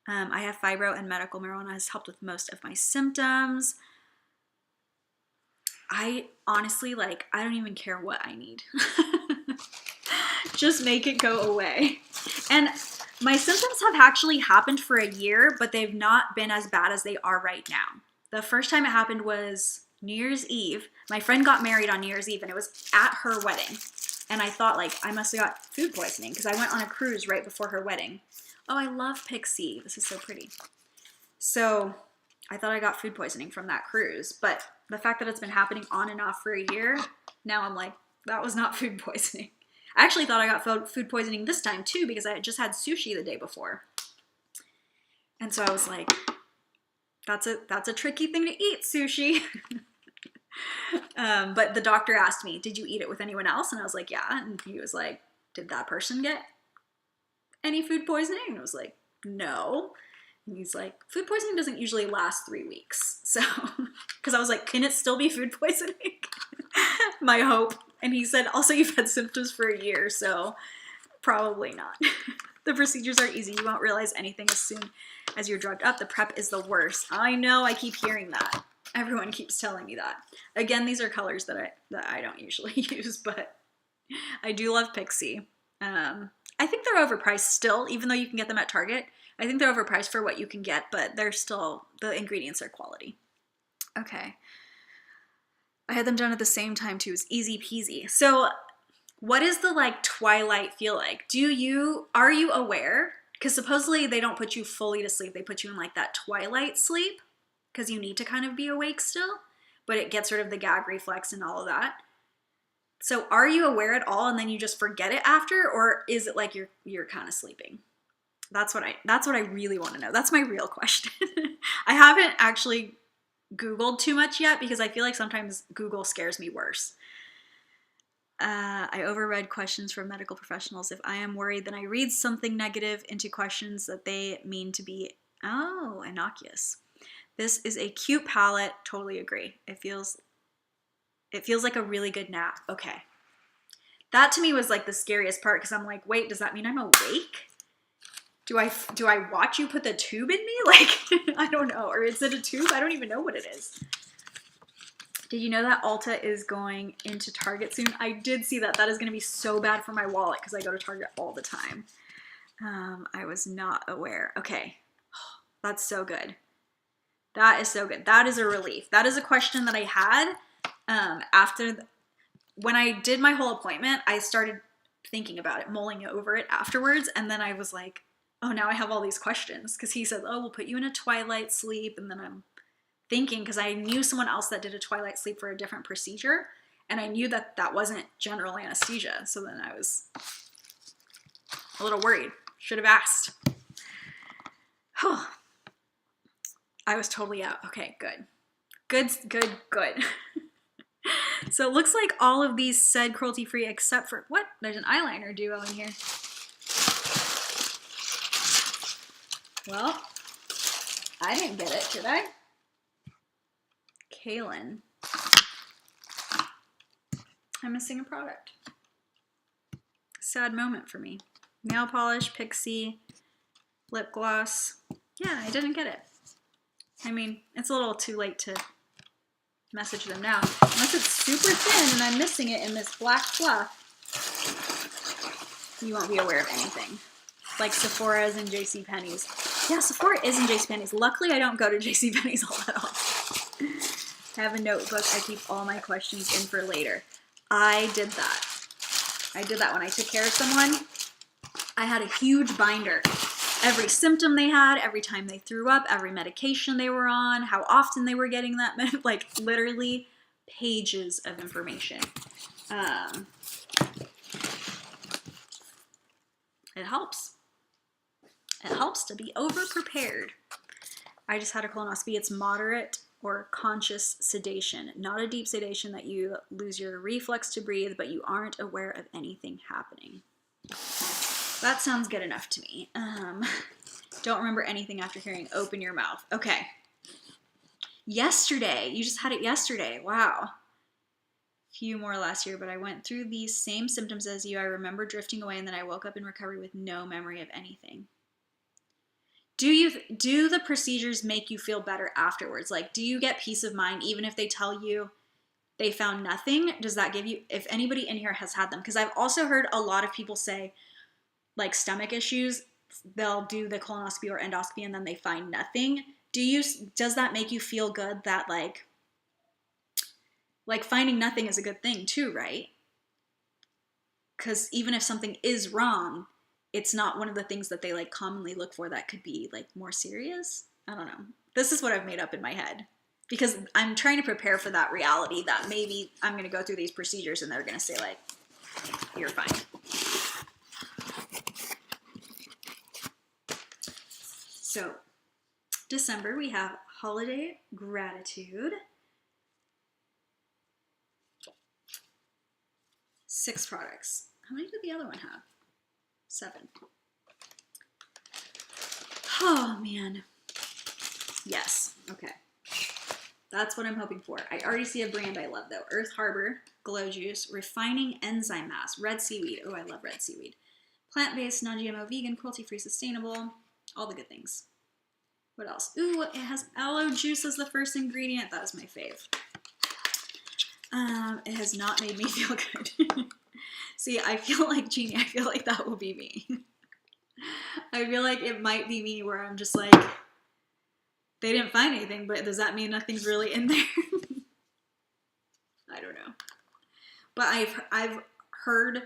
I have fibro and medical marijuana has helped with most of my symptoms. I honestly, like, I don't even care what I need. Just make it go away. And my symptoms have actually happened for a year, but they've not been as bad as they are right now. The first time it happened was New Year's Eve. My friend got married on New Year's Eve and it was at her wedding. And I thought, like, I must have got food poisoning because I went on a cruise right before her wedding. Oh, I love Pixie. This is so pretty. So I thought I got food poisoning from that cruise. But the fact that it's been happening on and off for a year, now I'm like, that was not food poisoning. I actually thought I got food poisoning this time too because I had just had sushi the day before. And so I was like, that's a tricky thing to eat, sushi. But the doctor asked me, did you eat it with anyone else? And I was like, yeah. And he was like, did that person get any food poisoning? And I was like, no. And he's like, food poisoning doesn't usually last 3 weeks. So, because I was like, can it still be food poisoning? My hope. And he said, also, you've had symptoms for a year. So Probably not. The procedures are easy. You won't realize anything as soon as you're drugged up. The prep is the worst. I know, I keep hearing that. Everyone keeps telling me that. Again, these are colors that I don't usually use, but I do love Pixie. I think they're overpriced still, even though you can get them at Target. I think they're overpriced for what you can get, but they're still, the ingredients are quality. Okay. I had them done at the same time too. It was easy peasy. So what does the like twilight feel like? Are you aware? Because supposedly they don't put you fully to sleep. They put you in like that twilight sleep because you need to kind of be awake still, but it gets rid of the gag reflex and all of that. So are you aware at all and then you just forget it after, or is it like you're kind of sleeping? That's what I really want to know. That's my real question. I haven't actually Googled too much yet because I feel like sometimes Google scares me worse. I overread questions from medical professionals. If I am worried, then I read something negative into questions that they mean to be, innocuous. This is a cute palette. Totally agree. It feels like a really good nap. Okay. That to me was like the scariest part because I'm like, wait, does that mean I'm awake? Do I watch you put the tube in me? Like, I don't know. Or is it a tube? I don't even know what it is. Did you know that Ulta is going into Target soon? I did see that. That is going to be so bad for my wallet because I go to Target all the time. I was not aware. Okay. That's so good. That is so good. That is a relief. That is a question that I had when I did my whole appointment. I started thinking about it, mulling over it afterwards, and then I was like, oh, now I have all these questions because he said, oh, we'll put you in a twilight sleep, and then I'm thinking because I knew someone else that did a twilight sleep for a different procedure, and I knew that that wasn't general anesthesia, so then I was a little worried. Should have asked. I was totally out. Okay, good. Good. So it looks like all of these said cruelty-free except for, what? There's an eyeliner duo in here. Well, I didn't get it, did I? Kaylin. I'm missing a product. Sad moment for me. Nail polish, Pixie, lip gloss. Yeah, I didn't get it. I mean, it's a little too late to message them now. Unless it's super thin and I'm missing it in this black fluff, you won't be aware of anything. Like Sephora's and JCPenney's. Yeah, Sephora is in JCPenney's. Luckily, I don't go to JCPenney's all that often. I have a notebook. I keep all my questions in for later. I did that. When I took care of someone. I had a huge binder. Every symptom they had, every time they threw up, every medication they were on, how often they were getting that, like literally pages of information. It helps. It helps to be over-prepared. I just had a colonoscopy. It's moderate or conscious sedation, not a deep sedation that you lose your reflex to breathe, but you aren't aware of anything happening. That sounds good enough to me. Don't remember anything after hearing open your mouth. Okay. Yesterday. You just had it yesterday. Wow. Few more last year, but I went through these same symptoms as you. I remember drifting away and then I woke up in recovery with no memory of anything. Do the procedures make you feel better afterwards? Like, do you get peace of mind even if they tell you they found nothing? Does that give you, if anybody in here has had them? Because I've also heard a lot of people say, like stomach issues, they'll do the colonoscopy or endoscopy and then they find nothing. Does that make you feel good that like finding nothing is a good thing too, right? Because even if something is wrong, it's not one of the things that they like commonly look for that could be like more serious. I don't know. This is what I've made up in my head because I'm trying to prepare for that reality that maybe I'm going to go through these procedures and they're going to say like, you're fine. So, December, we have Holiday Gratitude. 6 products. How many did the other one have? 7. Oh, man. Yes. Okay. That's what I'm hoping for. I already see a brand I love, though. Earth Harbor Glow Juice Refining Enzyme Mask. Red Seaweed. Oh, I love red seaweed. Plant-based, non-GMO, vegan, cruelty-free, sustainable, all the good things. What else? Ooh, it has aloe juice as the first ingredient. That is my fave. It has not made me feel good. See, I feel like, Jeannie, I feel like that will be me. I feel like it might be me where I'm just like, they didn't find anything, but does that mean nothing's really in there? I don't know. But I've heard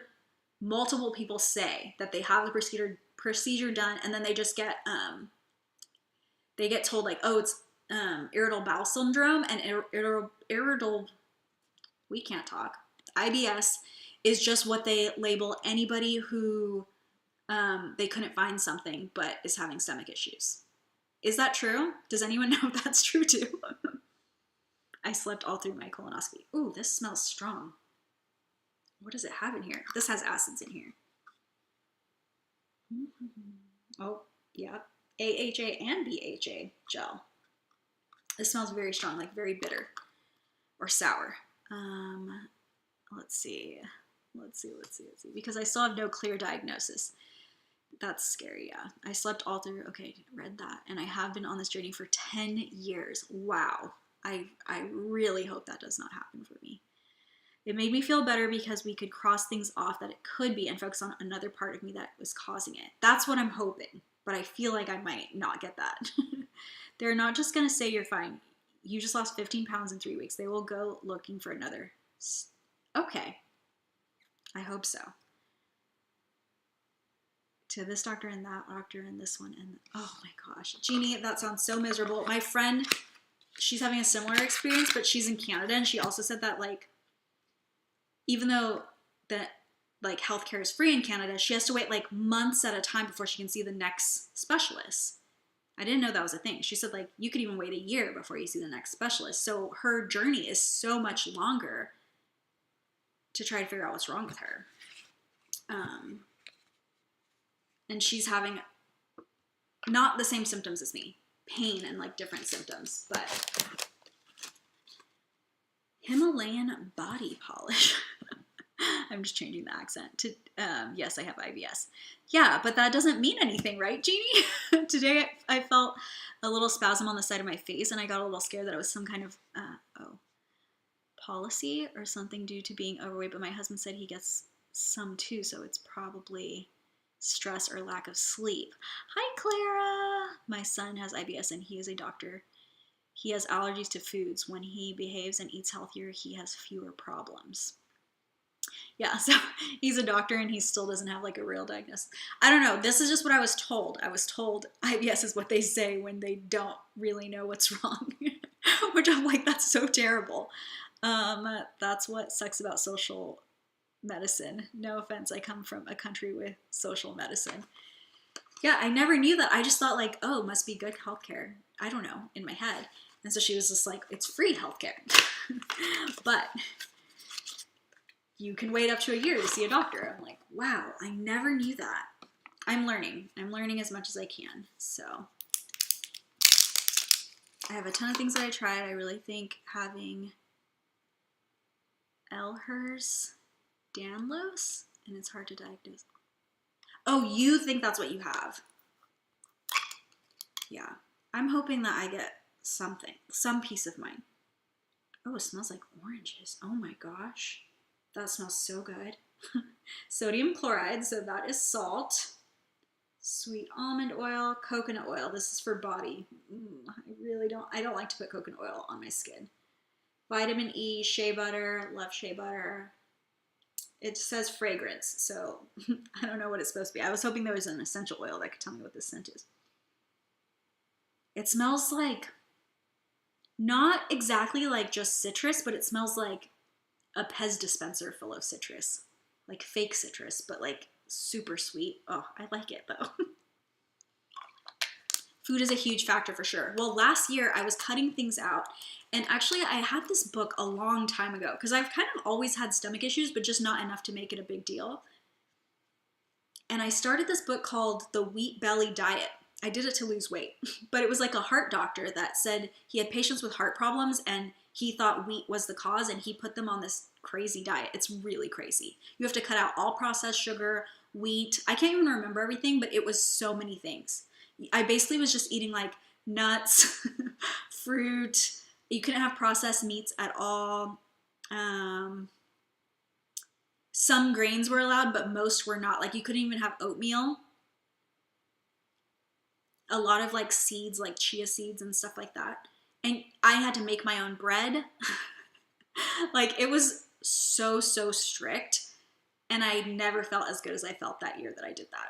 multiple people say that they have the procedure done, and then they just get they get told like, oh, it's irritable bowel syndrome and irritable, we can't talk. IBS is just what they label anybody who they couldn't find something but is having stomach issues. Is that true? Does anyone know if that's true too? I slept all through my colonoscopy. Ooh, this smells strong. What does it have in here? This has acids in here. Oh, yeah. AHA and BHA gel. This smells very strong, like very bitter or sour. Let's see. Because I still have no clear diagnosis. That's scary, yeah. I slept all through, okay, read that. And I have been on this journey for 10 years. Wow. I really hope that does not happen for me. It made me feel better because we could cross things off that it could be and focus on another part of me that was causing it. That's what I'm hoping, but I feel like I might not get that. They're not just going to say you're fine. You just lost 15 pounds in 3 weeks. They will go looking for another. Okay. I hope so. To this doctor and that doctor and this one and oh my gosh. Jeannie, that sounds so miserable. My friend, she's having a similar experience, but she's in Canada, and she also said that like, even though that like healthcare is free in Canada, she has to wait like months at a time before she can see the next specialist. I didn't know that was a thing. She said like you could even wait a year before you see the next specialist. So her journey is so much longer to try to figure out what's wrong with her. And she's having not the same symptoms as me, pain and like different symptoms, but Himalayan body polish. I'm just changing the accent to, yes, I have IBS. Yeah, but that doesn't mean anything, right, Jeannie? Today I felt a little spasm on the side of my face, and I got a little scared that it was some kind of, policy or something due to being overweight, but my husband said he gets some too, so it's probably stress or lack of sleep. Hi, Clara! My son has IBS, and he is a doctor. He has allergies to foods. When he behaves and eats healthier, he has fewer problems. Yeah, so he's a doctor and he still doesn't have like a real diagnosis. I don't know. This is just what I was told. I was told IBS is what they say when they don't really know what's wrong, which I'm like, that's so terrible. That's what sucks about social medicine. No offense. I come from a country with social medicine. Yeah, I never knew that. I just thought like, oh, must be good healthcare. I don't know, in my head. And so she was just like, it's free healthcare. But you can wait up to a year to see a doctor. I'm like, wow, I never knew that. I'm learning. I'm learning as much as I can. So I have a ton of things that I tried. I really think having Ehlers-Danlos, and it's hard to diagnose. Oh, you think that's what you have? Yeah. I'm hoping that I get something, some peace of mind. Oh, it smells like oranges. Oh my gosh. That smells so good. Sodium chloride, so that is salt. Sweet almond oil, coconut oil. This is for body. I don't like to put coconut oil on my skin. Vitamin E, shea butter, love shea butter. It says fragrance, so I don't know what it's supposed to be. I was hoping there was an essential oil that could tell me what this scent is. It smells like, not exactly like just citrus, but it smells like a Pez dispenser full of citrus. Like fake citrus, but like super sweet. Oh, I like it though. Food is a huge factor for sure. Well, last year I was cutting things out, and actually I had this book a long time ago because I've kind of always had stomach issues, but just not enough to make it a big deal. And I started this book called The Wheat Belly Diet. I did it to lose weight, but it was like a heart doctor that said he had patients with heart problems and he thought wheat was the cause, and he put them on this crazy diet. It's really crazy. You have to cut out all processed sugar, wheat. I can't even remember everything, but it was so many things. I basically was just eating like nuts, fruit. You couldn't have processed meats at all. Some grains were allowed, but most were not. Like you couldn't even have oatmeal. A lot of like seeds, like chia seeds and stuff like that. And I had to make my own bread. Like it was so strict. And I never felt as good as I felt that year that I did that.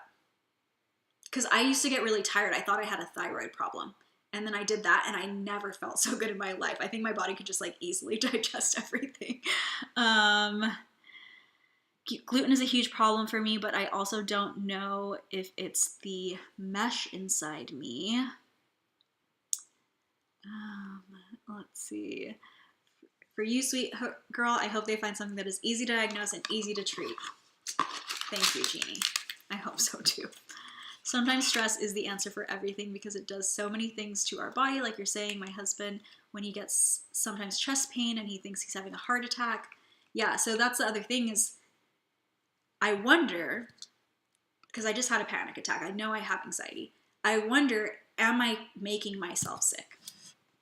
Because I used to get really tired. I thought I had a thyroid problem. And then I did that and I never felt so good in my life. I think my body could just like easily digest everything. Gluten is a huge problem for me, but I also don't know if it's the mesh inside me. Let's see. For you, sweet girl, I hope they find something that is easy to diagnose and easy to treat. Thank you, Jeannie. I hope so too. Sometimes stress is the answer for everything because it does so many things to our body. Like you're saying, my husband, when he gets sometimes chest pain and he thinks he's having a heart attack. Yeah, so that's the other thing is I wonder, because I just had a panic attack. I know I have anxiety. I wonder, am I making myself sick?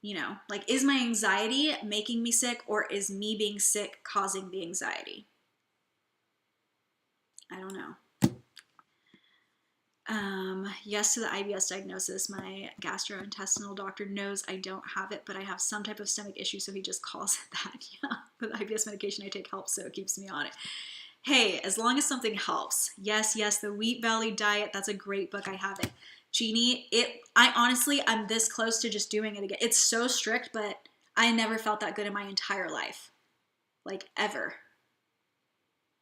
You know, like is my anxiety making me sick or is me being sick causing the anxiety? I don't know. Yes to the IBS diagnosis. My gastrointestinal doctor knows I don't have it, but I have some type of stomach issue, so he just calls it that. Yeah, but the IBS medication I take helps, so it keeps me on it. Hey, as long as something helps. Yes, the Wheat Valley Diet, that's a great book. I have it. Jeannie, I'm this close to just doing it again. It's so strict, but I never felt that good in my entire life. Like, ever.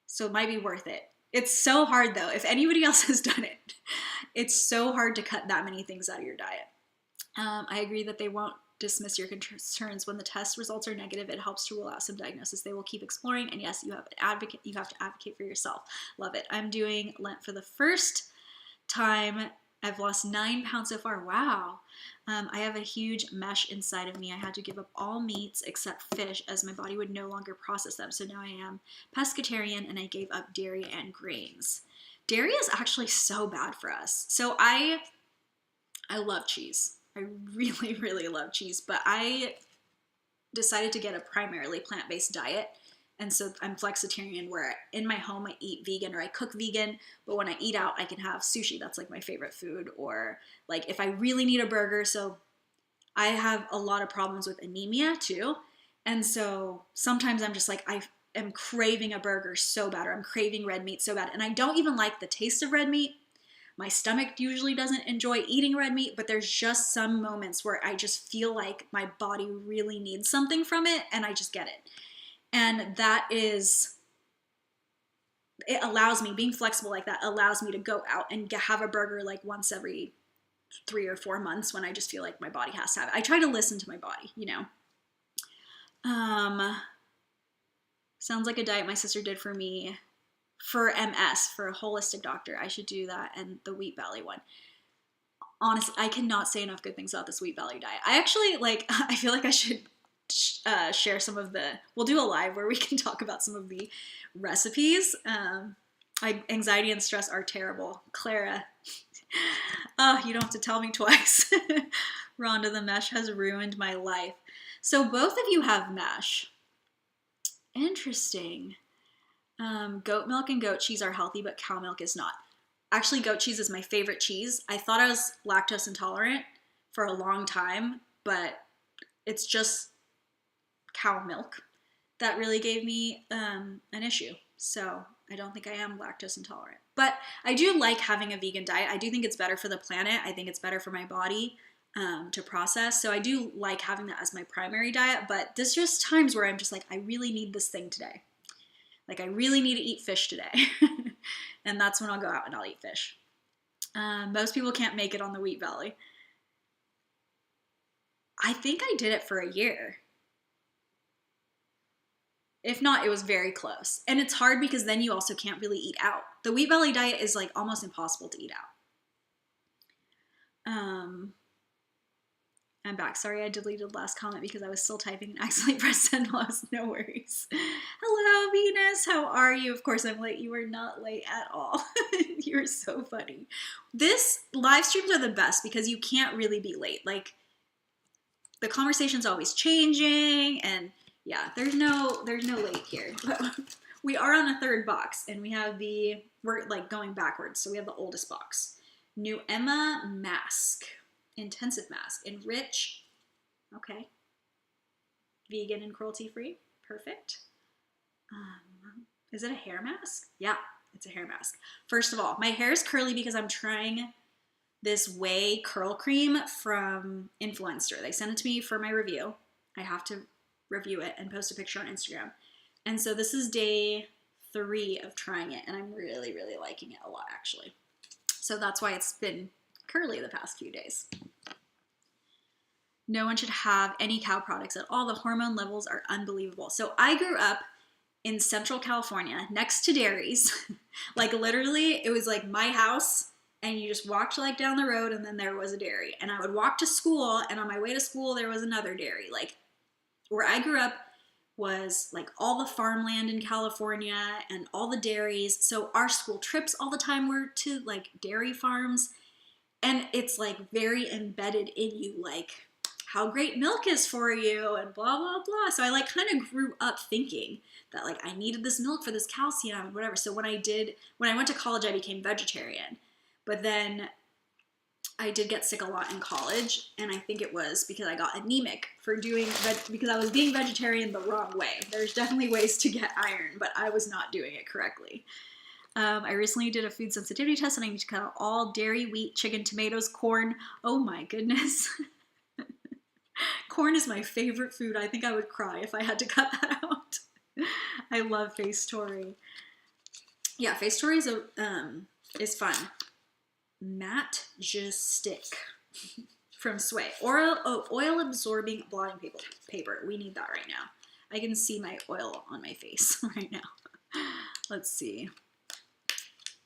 So it might be worth it. It's so hard, though. If anybody else has done it, it's so hard to cut that many things out of your diet. I agree that they won't dismiss your concerns. When the test results are negative, it helps to rule out some diagnosis. They will keep exploring, and yes, you have to advocate for yourself. Love it. I'm doing Lent for the first time. I've lost 9 pounds so far. Wow. I have a huge mesh inside of me. I had to give up all meats except fish as my body would no longer process them. So now I am pescatarian and I gave up dairy and grains. Dairy is actually so bad for us. So I love cheese. I really love cheese, but I decided to get a primarily plant-based diet. And so I'm flexitarian where in my home I eat vegan or I cook vegan, but when I eat out I can have sushi. That's like my favorite food. Or like if I really need a burger. So I have a lot of problems with anemia too. And so sometimes I'm just like, I am craving a burger so bad, or I'm craving red meat so bad. And I don't even like the taste of red meat. My stomach usually doesn't enjoy eating red meat, but there's just some moments where I just feel like my body really needs something from it and I just get it. And that is, it allows me, being flexible like that allows me to go out and have a burger like once every 3 or 4 months when I just feel like my body has to have it. I try to listen to my body, you know. Sounds like a diet my sister did for me for MS, for a holistic doctor. I should do that and the Wheat Valley one. Honestly, I cannot say enough good things about this Wheat Valley diet. I actually I feel like I should share some of we'll do a live where we can talk about some of the recipes. Anxiety and stress are terrible. Clara, you don't have to tell me twice. Rhonda, the mesh has ruined my life. So both of you have mesh. Interesting. Goat milk and goat cheese are healthy, but cow milk is not. Actually, goat cheese is my favorite cheese. I thought I was lactose intolerant for a long time, but it's just cow milk that really gave me an issue. So I don't think I am lactose intolerant. But I do like having a vegan diet. I do think it's better for the planet. I think it's better for my body to process. So I do like having that as my primary diet. But there's just times where I'm just like, I really need this thing today. Like I really need to eat fish today. And that's when I'll go out and I'll eat fish. Most people can't make it on the Wheat Valley. I think I did it for a year. If not, it was very close. And it's hard because then you also can't really eat out. The Wheat Valley diet is like almost impossible to eat out. I'm back. Sorry I deleted last comment because I was still typing and accidentally pressed send. No worries. Hello, Venus. How are you? Of course I'm late. You are not late at all. You're so funny. This live streams are the best because you can't really be late. Like, the conversation's always changing, and yeah, there's no late here. We are on a third box, and we're like going backwards, so we have the oldest box. New Emma mask. Intensive mask. Enrich. Okay. Vegan and cruelty-free. Perfect. Is it a hair mask? Yeah, it's a hair mask. First of all, my hair is curly because I'm trying this Way curl cream from Influencer. They sent it to me for my review. I have to review it and post a picture on Instagram. And so this is day 3 of trying it, and I'm really, really liking it a lot, actually. So that's why it's been curly the past few days. No one should have any cow products at all. The hormone levels are unbelievable. So I grew up in Central California next to dairies. Like literally it was like my house, and you just walked like down the road and then there was a dairy. And I would walk to school, and on my way to school there was another dairy. Like where I grew up was like all the farmland in California and all the dairies. So our school trips all the time were to like dairy farms. And it's like very embedded in you, like how great milk is for you and blah, blah, blah. So I like kind of grew up thinking that like I needed this milk for this calcium and whatever. So when I went to college, I became vegetarian. But then I did get sick a lot in college, and I think it was because I got anemic because I was being vegetarian the wrong way. There's definitely ways to get iron, but I was not doing it correctly. I recently did a food sensitivity test, and I need to cut out all dairy, wheat, chicken, tomatoes, corn. Oh my goodness. Corn is my favorite food. I think I would cry if I had to cut that out. I love Face Story. Yeah, Face Story is fun. Matte Just Stick from Sway. Oil absorbing blotting paper. We need that right now. I can see my oil on my face right now. Let's see.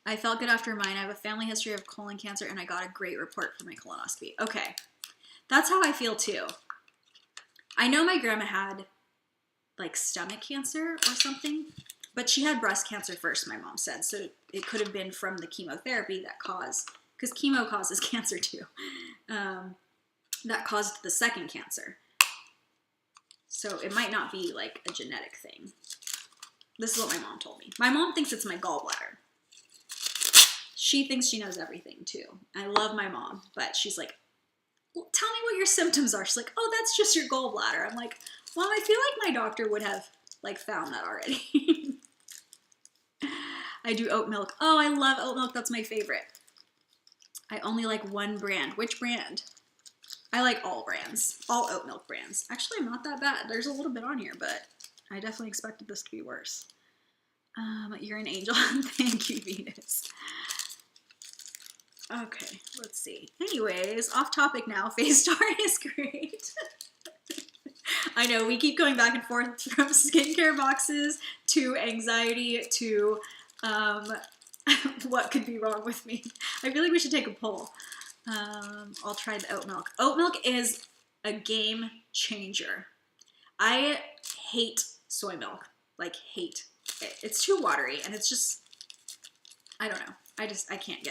I felt good after mine. I have a family history of colon cancer, and I got a great report for my colonoscopy. Okay. That's how I feel too. I know my grandma had like stomach cancer or something, but she had breast cancer first, my mom said. So it could have been from the chemotherapy because chemo causes cancer too. That caused the second cancer. So it might not be like a genetic thing. This is what my mom told me. My mom thinks it's my gallbladder. She thinks she knows everything too. I love my mom, but she's like, well, tell me what your symptoms are. She's like, oh, that's just your gallbladder. I'm like, well, I feel like my doctor would have like found that already. I do oat milk. Oh, I love oat milk. That's my favorite. I only like one brand. Which brand? I like all brands. All oat milk brands. Actually, I'm not that bad. There's a little bit on here, but I definitely expected this to be worse. You're an angel. Thank you, Venus. Okay, let's see. Anyways, off topic now. Face Story is great. I know, we keep going back and forth from skincare boxes to anxiety to what could be wrong with me. I feel like we should take a poll. I'll try the oat milk. Oat milk is a game changer. I hate soy milk. Like, hate it. It's too watery, and it's just, I don't know. I can't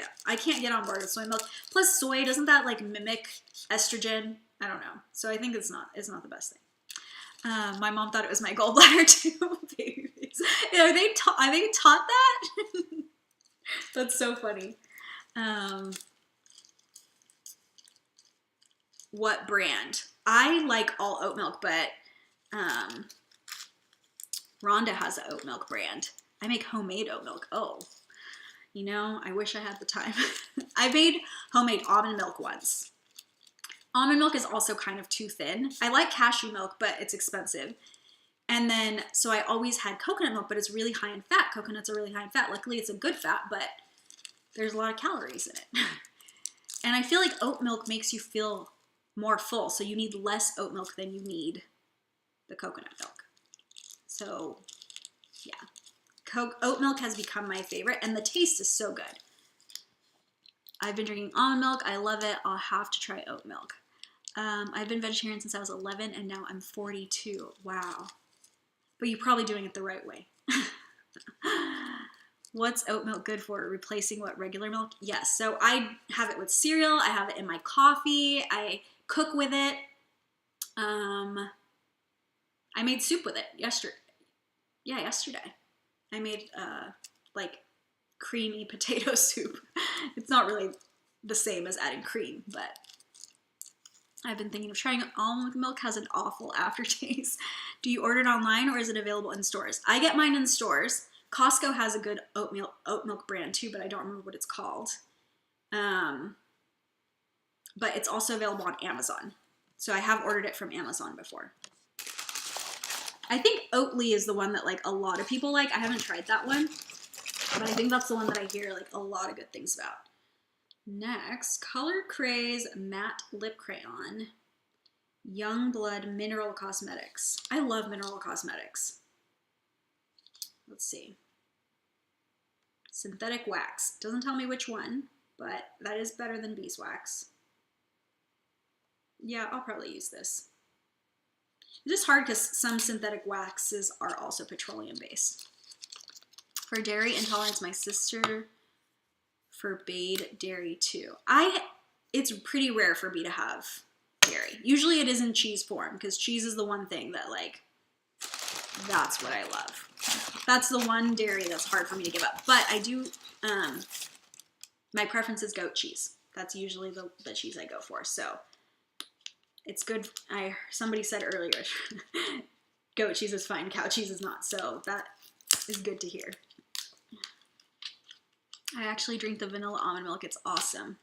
get on board with soy milk. Plus soy, doesn't that like mimic estrogen? I don't know. So I think it's not the best thing. My mom thought it was my gallbladder too. Babies. Are they taught that? That's so funny. What brand? I like all oat milk, but Rhonda has an oat milk brand. I make homemade oat milk. Oh. You know, I wish I had the time. I made homemade almond milk once. Almond milk is also kind of too thin. I like cashew milk, but it's expensive. And then, so I always had coconut milk, but it's really high in fat. Coconuts are really high in fat. Luckily, it's a good fat, but there's a lot of calories in it. And I feel like oat milk makes you feel more full, so you need less oat milk than you need the coconut milk. So, yeah. Oat milk has become my favorite, and the taste is so good. I've been drinking almond milk. I love it. I'll have to try oat milk. I've been vegetarian since I was 11 and now I'm 42. Wow. But you're probably doing it the right way. What's oat milk good for? Replacing what, regular milk? Yes. So I have it with cereal. I have it in my coffee. I cook with it. I made soup with it yesterday. Yeah, yesterday. I made like creamy potato soup. It's not really the same as adding cream, but I've been thinking of trying it. Almond milk has an awful aftertaste. Do you order it online or is it available in stores? I get mine in stores. Costco has a good oat milk brand too, but I don't remember what it's called. But it's also available on Amazon. So I have ordered it from Amazon before. I think Oatly is the one that like a lot of people like. I haven't tried that one, but I think that's the one that I hear like a lot of good things about. Next, Color Craze Matte Lip Crayon. Youngblood Mineral Cosmetics. I love mineral cosmetics. Let's see. Synthetic wax. Doesn't tell me which one, but that is better than beeswax. Yeah, I'll probably use this. It's just hard because some synthetic waxes are also petroleum based. For dairy intolerance, my sister forbade dairy too. It's pretty rare for me to have dairy. Usually it is in cheese form because cheese is the one thing that like, that's what I love. That's the one dairy that's hard for me to give up. But I do, my preference is goat cheese. That's usually the cheese I go for. So it's good. Somebody said earlier, goat cheese is fine, cow cheese is not. So that is good to hear. I actually drink the vanilla almond milk. It's awesome.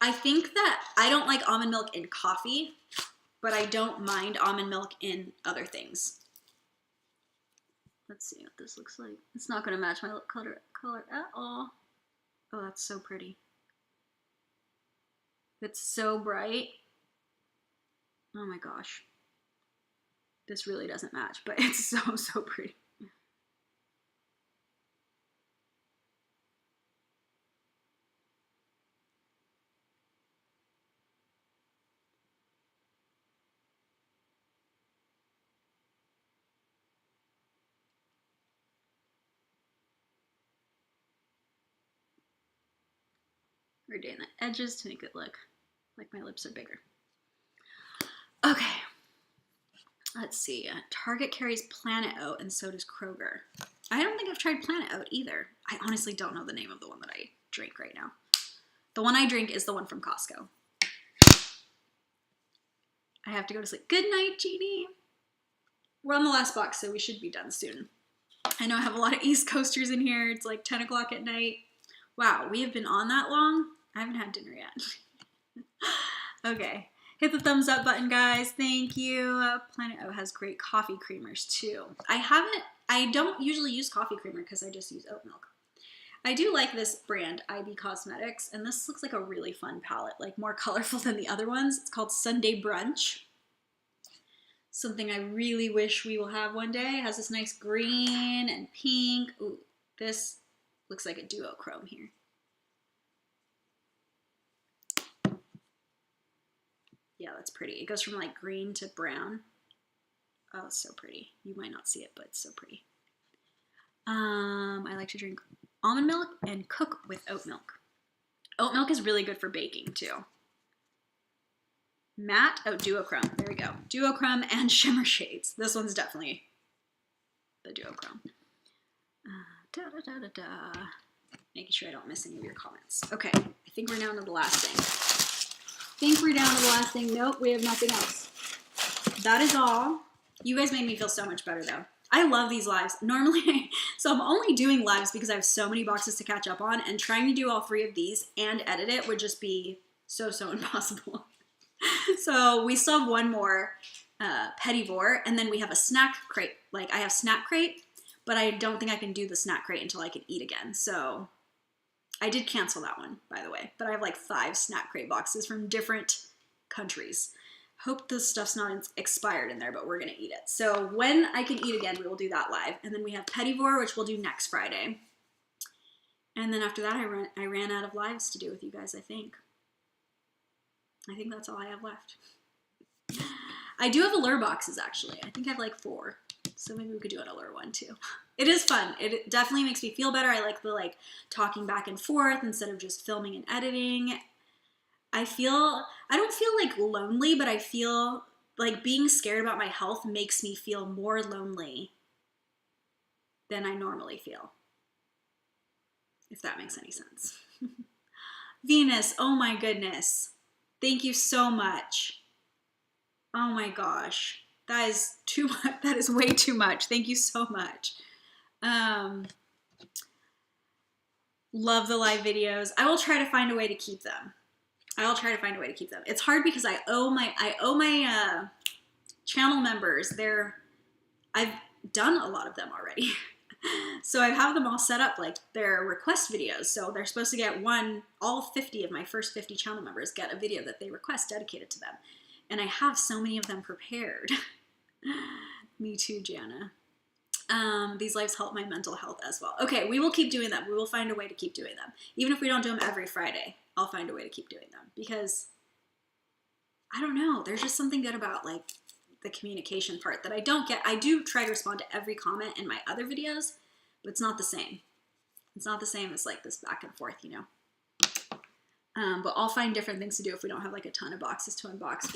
I think that I don't like almond milk in coffee, but I don't mind almond milk in other things. Let's see what this looks like. It's not going to match my lip color at all. Oh, that's so pretty. It's so bright. Oh my gosh. This really doesn't match, but it's so, so pretty. We're doing the edges to make it look like my lips are bigger. Okay. Let's see. Target carries Planet Oat and so does Kroger. I don't think I've tried Planet Oat either. I honestly don't know the name of the one that I drink right now. The one I drink is the one from Costco. I have to go to sleep. Good night, Jeannie. We're on the last box, so we should be done soon. I know I have a lot of East Coasters in here. It's like 10 o'clock at night. Wow, we have been on that long? I haven't had dinner yet. Okay. Hit the thumbs up button, guys. Thank you. Planet O has great coffee creamers, too. I don't usually use coffee creamer because I just use oat milk. I do like this brand, IB Cosmetics, and this looks like a really fun palette, like more colorful than the other ones. It's called Sunday Brunch. Something I really wish we will have one day. It has this nice green and pink. Ooh, this looks like a duochrome here. Yeah, that's pretty. It goes from like green to brown. Oh, it's so pretty. You might not see it, but it's so pretty. I like to drink almond milk and cook with oat milk. Oat milk is really good for baking too. Matte, oh, duochrome. There we go. Duochrome and shimmer shades. This one's definitely the duochrome. Making sure I don't miss any of your comments. Okay, I think we're down to the last thing. Nope, we have nothing else. That is all. You guys made me feel so much better though. I love these lives. Normally, so I'm only doing lives because I have so many boxes to catch up on, and trying to do all 3 of these and edit it would just be so impossible. So we still have one more Petit Vour, and then we have a snack crate. Like I have snack crate, but I don't think I can do the snack crate until I can eat again. So I did cancel that one, by the way, but I have like 5 snack crate boxes from different countries. Hope this stuff's not expired in there, but we're gonna eat it. So when I can eat again, we will do that live. And then we have Petit Vour, which we'll do next Friday. And then after that, I ran out of lives to do with you guys, I think. I think that's all I have left. I do have allure boxes, actually. I think I have like 4. So maybe we could do an allure one too. It is fun. It definitely makes me feel better. I like the like talking back and forth instead of just filming and editing. I don't feel like lonely, but I feel like being scared about my health makes me feel more lonely than I normally feel. If that makes any sense. Venus, oh my goodness. Thank you so much. Oh my gosh. That is too much. That is way too much. Thank you so much. Love the live videos. I will try to find a way to keep them. It's hard because I owe my channel members I've done a lot of them already. So I have them all set up like their request videos. So they're supposed to get all 50 of my first 50 channel members get a video that they request dedicated to them. And I have so many of them prepared. Me too, Jana. These lives help my mental health as well. Okay, we will keep doing them. We will find a way to keep doing them. Even if we don't do them every Friday, I'll find a way to keep doing them. Because, I don't know, there's just something good about like the communication part that I don't get. I do try to respond to every comment in my other videos, but it's not the same. It's not the same as like this back and forth, you know. But I'll find different things to do if we don't have like a ton of boxes to unbox.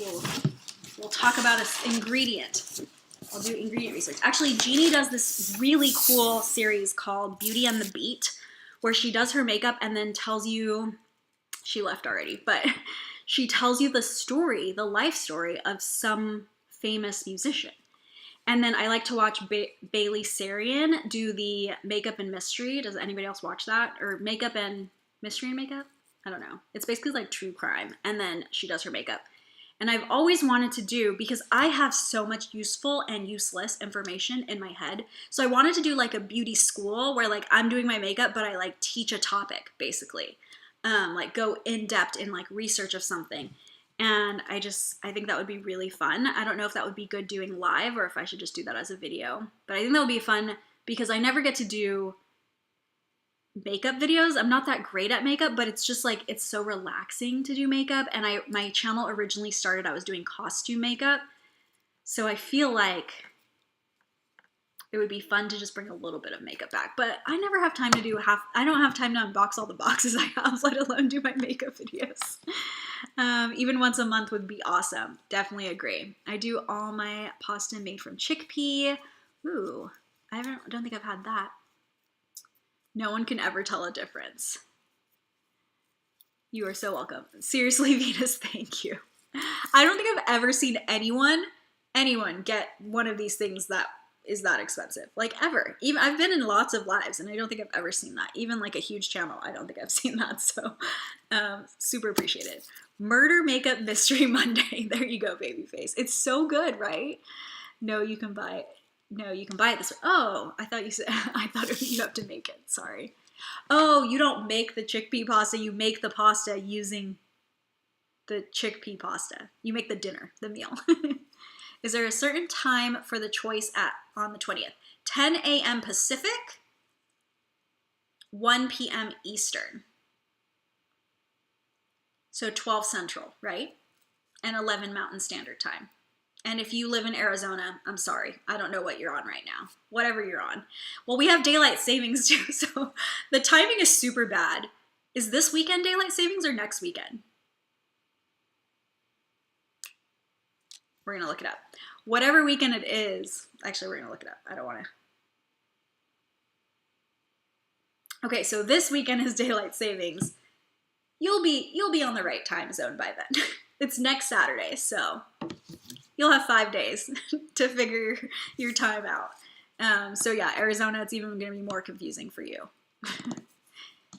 We'll talk about an ingredient. I'll do ingredient research. Actually, Jeannie does this really cool series called Beauty and the Beat, where she does her makeup and then tells you, she left already, but she tells you the story, the life story of some famous musician. And then I like to watch Bailey Sarian do the Makeup and Mystery. Does anybody else watch that? Or Makeup and Mystery and Makeup? I don't know. It's basically like true crime. And then she does her makeup. And I've always wanted to do, because I have so much useful and useless information in my head. So I wanted to do like a beauty school where like I'm doing my makeup, but I like teach a topic basically. Like go in depth in like research of something. And I think that would be really fun. I don't know if that would be good doing live or if I should just do that as a video. But I think that would be fun because I never get to do makeup videos. I'm not that great at makeup, but it's just like, it's so relaxing to do makeup. And my channel originally started, I was doing costume makeup. So I feel like it would be fun to just bring a little bit of makeup back. But I never have time to I don't have time to unbox all the boxes I have, let alone do my makeup videos. Even once a month would be awesome. Definitely agree. I do all my pasta made from chickpea. Ooh, I don't think I've had that. No one can ever tell a difference. You are so welcome. Seriously, Venus, thank you. I don't think I've ever seen anyone get one of these things that is that expensive. Like ever. Even I've been in lots of lives and I don't think I've ever seen that. Even like a huge channel, I don't think I've seen that. So super appreciated. Murder Makeup Mystery Monday. There you go, babyface. It's so good, right? No, you can buy it. No, you can buy it this way. Oh, I thought you said, I thought you have to make it. Sorry. Oh, you don't make the chickpea pasta. You make the pasta using the chickpea pasta. You make the dinner, the meal. Is there a certain time for the choice on the 20th? 10 a.m. Pacific, 1 p.m. Eastern. So 12 Central, right? And 11 Mountain Standard Time. And if you live in Arizona, I'm sorry. I don't know what you're on right now. Whatever you're on. Well, we have daylight savings too, so the timing is super bad. Is this weekend daylight savings or next weekend? We're gonna look it up. Whatever weekend it is, actually we're gonna look it up. I don't wanna. Okay, so this weekend is daylight savings. You'll be on the right time zone by then. It's next Saturday, so you'll have 5 days to figure your time out. So yeah, Arizona, it's even gonna be more confusing for you.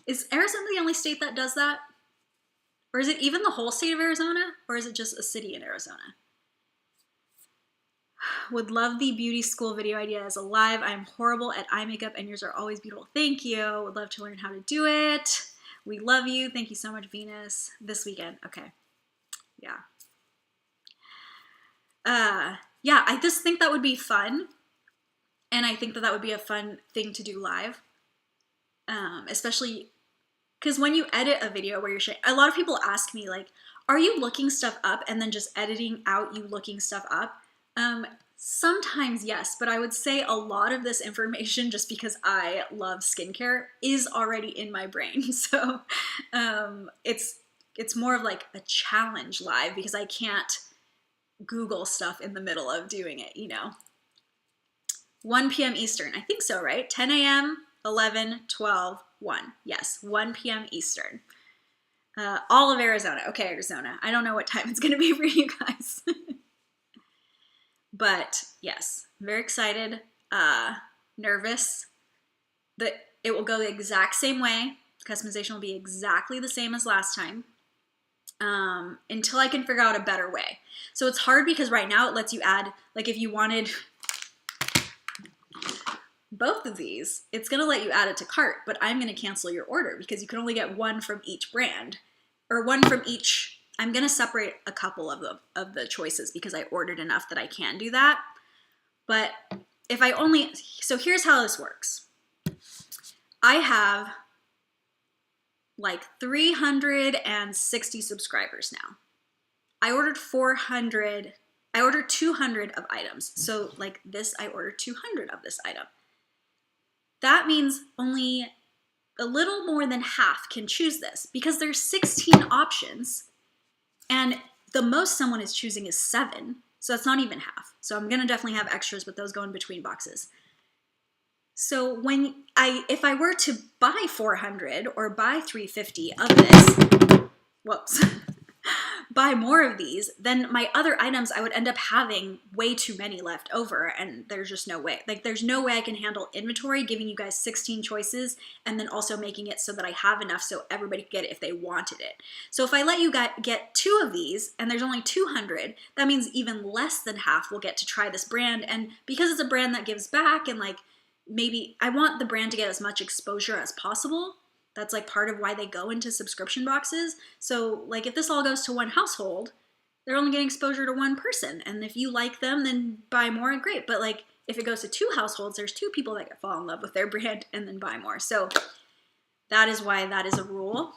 Is Arizona the only state that does that? Or is it even the whole state of Arizona? Or is it just a city in Arizona? Would love the beauty school video idea as a live. I'm horrible at eye makeup and yours are always beautiful. Thank you. Would love to learn how to do it. We love you. Thank you so much, Venus. This weekend. Okay. Yeah. Yeah, I just think that would be fun. And I think that would be a fun thing to do live. Especially because when you edit a video where you're showing, a lot of people ask me like, Are you looking stuff up and then just editing out you looking stuff up? Sometimes yes, but I would say a lot of this information, just because I love skincare, is already in my brain. So it's more of like a challenge live because I can't Google stuff in the middle of doing it, you know. 1 p.m. Eastern, I think so, right? 10 a.m., 11, 12, 1. Yes, 1 p.m. Eastern. All of Arizona. Okay, Arizona. I don't know what time it's going to be for you guys. But yes, very excited, nervous that it will go the exact same way. Customization will be exactly the same as last time until I can figure out a better way. So it's hard because right now it lets you add, like if you wanted both of these, it's going to let you add it to cart, but I'm going to cancel your order because you can only get one from each brand or one from each. I'm going to separate a couple of the choices because I ordered enough that I can do that. But if I only, so here's how this works. I have like 360 subscribers now. I ordered 200 of items. So like this, I ordered 200 of this item. That means only a little more than half can choose this because there's 16 options. And the most someone is choosing is 7, so that's not even half. So I'm gonna definitely have extras, but those go in between boxes. So if I were to buy 400 or buy 350 of this, whoops, buy more of these, then my other items, I would end up having way too many left over, and there's just no way. Like, there's no way I can handle inventory, giving you guys 16 choices, and then also making it so that I have enough so everybody can get it if they wanted it. So if I let you get 2 of these, and there's only 200, that means even less than half will get to try this brand, and because it's a brand that gives back, and like, maybe I want the brand to get as much exposure as possible. That's like part of why they go into subscription boxes. So like if this all goes to one household, they're only getting exposure to one person. And if you like them, then buy more, great. But like if it goes to 2 households, there's 2 people that fall in love with their brand and then buy more. So that is why that is a rule.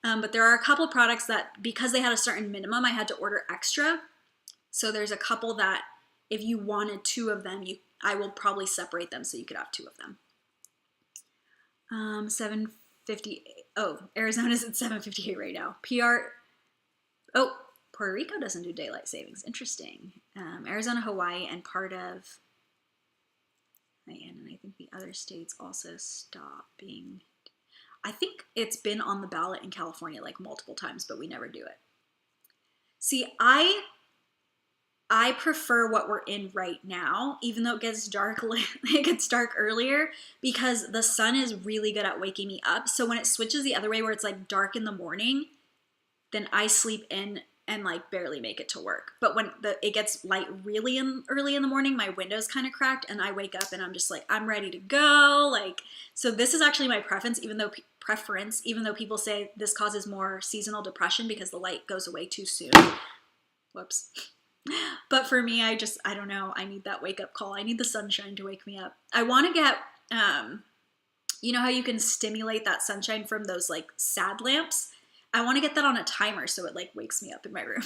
But there are a couple products that, because they had a certain minimum, I had to order extra. So there's a couple that if you wanted 2 of them, I will probably separate them so you could have 2 of them. 7:50. Oh, Arizona's at 7:58 right now. Puerto Rico doesn't do daylight savings. Interesting. Arizona, Hawaii, and part of, and I think the other states also stop being. I think it's been on the ballot in California like multiple times, but we never do it. See, I prefer what we're in right now, even though it gets dark earlier, because the sun is really good at waking me up. So when it switches the other way where it's like dark in the morning, then I sleep in and like barely make it to work. But when it gets light really early in the morning, my window's kind of cracked and I wake up and I'm just like, I'm ready to go. Like, so this is actually my preference, even though people say this causes more seasonal depression because the light goes away too soon. Whoops. But for me, I don't know. I need that wake up call. I need the sunshine to wake me up. I want to get, you know how you can stimulate that sunshine from those like sad lamps? I want to get that on a timer so it like wakes me up in my room.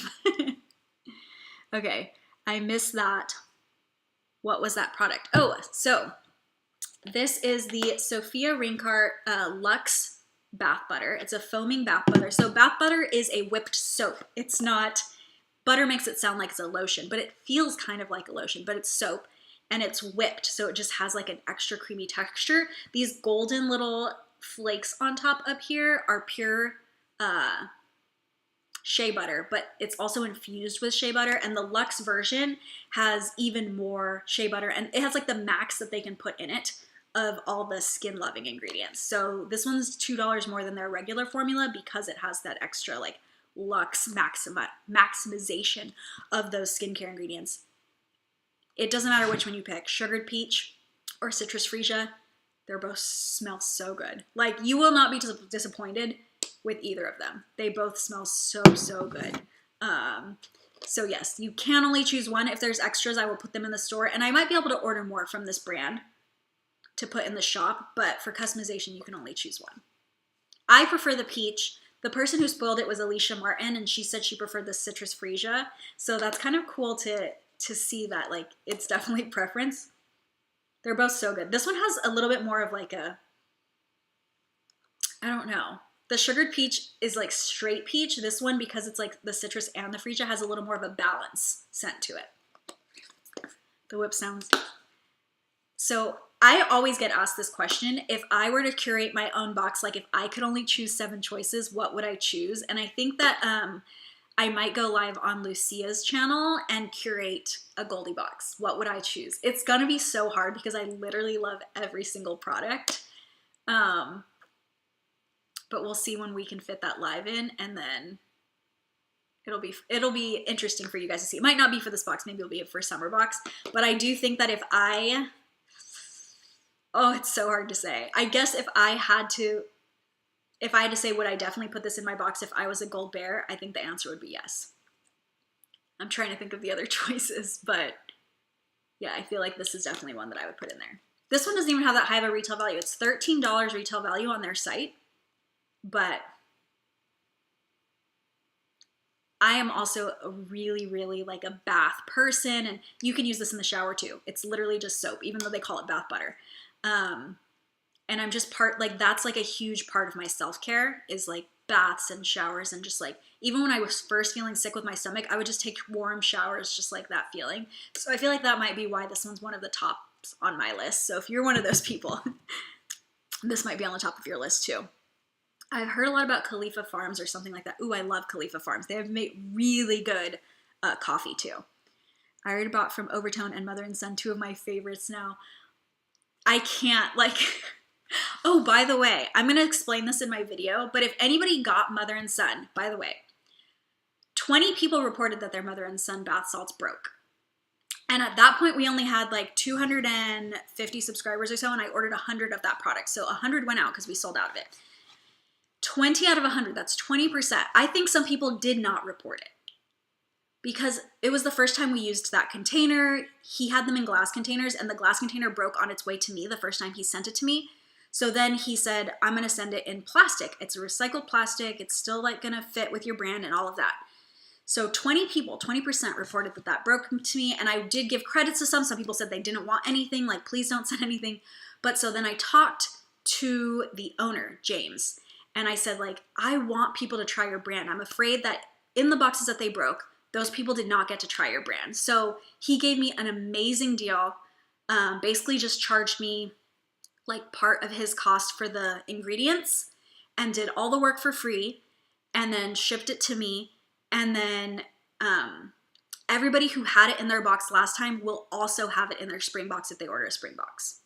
Okay, I missed that. What was that product? Oh, so this is the Sophia Ringart Luxe Bath Butter. It's a foaming bath butter. So bath butter is a whipped soap. It's not... Butter makes it sound like it's a lotion, but it feels kind of like a lotion, but it's soap and it's whipped. So it just has like an extra creamy texture. These golden little flakes on top up here are pure shea butter, but it's also infused with shea butter. And the Luxe version has even more shea butter, and it has like the max that they can put in it of all the skin loving ingredients. So this one's $2 more than their regular formula because it has that extra like luxe maximization of those skincare ingredients. It doesn't matter which one you pick, sugared peach or citrus freesia, they both smell so good. Like, you will not be disappointed with either of them. They both smell so good. So yes, you can only choose one. If there's extras, I will put them in the store, and I might be able to order more from this brand to put in the shop, but for customization, you can only choose one. I prefer the peach. The person who spoiled it was Alicia Martin, and she said she preferred the citrus freesia. So that's kind of cool to see that, like, it's definitely preference. They're both so good. This one has a little bit more of like a, I don't know. The sugared peach is like straight peach. This one, because it's like the citrus and the freesia, has a little more of a balance scent to it. The whip sounds. So I always get asked this question. If I were to curate my own box, like if I could only choose 7 choices, what would I choose? And I think that I might go live on Lucia's channel and curate a Goldie box. What would I choose? It's gonna be so hard because I literally love every single product. But we'll see when we can fit that live in, and then it'll be interesting for you guys to see. It might not be for this box, maybe it'll be for summer box, but I do think that oh, it's so hard to say. I guess if I had to say would I definitely put this in my box if I was a gold bear, I think the answer would be yes. I'm trying to think of the other choices, but yeah, I feel like this is definitely one that I would put in there. This one doesn't even have that high of a retail value. It's $13 retail value on their site, but I am also a really, really like a bath person, and you can use this in the shower too. It's literally just soap, even though they call it bath butter. And I'm just that's like a huge part of my self-care is like baths and showers, and just like, even when I was first feeling sick with my stomach, I would just take warm showers, just like that feeling. So I feel like that might be why this one's one of the tops on my list. So if you're one of those people, this might be on the top of your list too. I've heard a lot about Khalifa Farms or something like that. Ooh, I love Khalifa Farms. They have made really good coffee too. I already bought from Overtone and Mother and Son, 2 of my favorites now. I can't like, oh, by the way, I'm going to explain this in my video, but if anybody got Mother and Son, by the way, 20 people reported that their Mother and Son bath salts broke. And at that point, we only had like 250 subscribers or so, and I ordered 100 of that product. So 100 went out because we sold out of it. 20 out of 100, that's 20%. I think some people did not report it because it was the first time we used that container. He had them in glass containers, and the glass container broke on its way to me the first time he sent it to me. So then he said, I'm going to send it in plastic. It's a recycled plastic. It's still like going to fit with your brand and all of that. So 20 people, 20% reported that that broke to me. And I did give credits to some. Some people said they didn't want anything, like, please don't send anything. But so then I talked to the owner, James, and I said, like, I want people to try your brand. I'm afraid that in the boxes that they broke, those people did not get to try your brand. So he gave me an amazing deal, basically just charged me like part of his cost for the ingredients and did all the work for free, and then shipped it to me. And then everybody who had it in their box last time will also have it in their spring box if they order a spring box.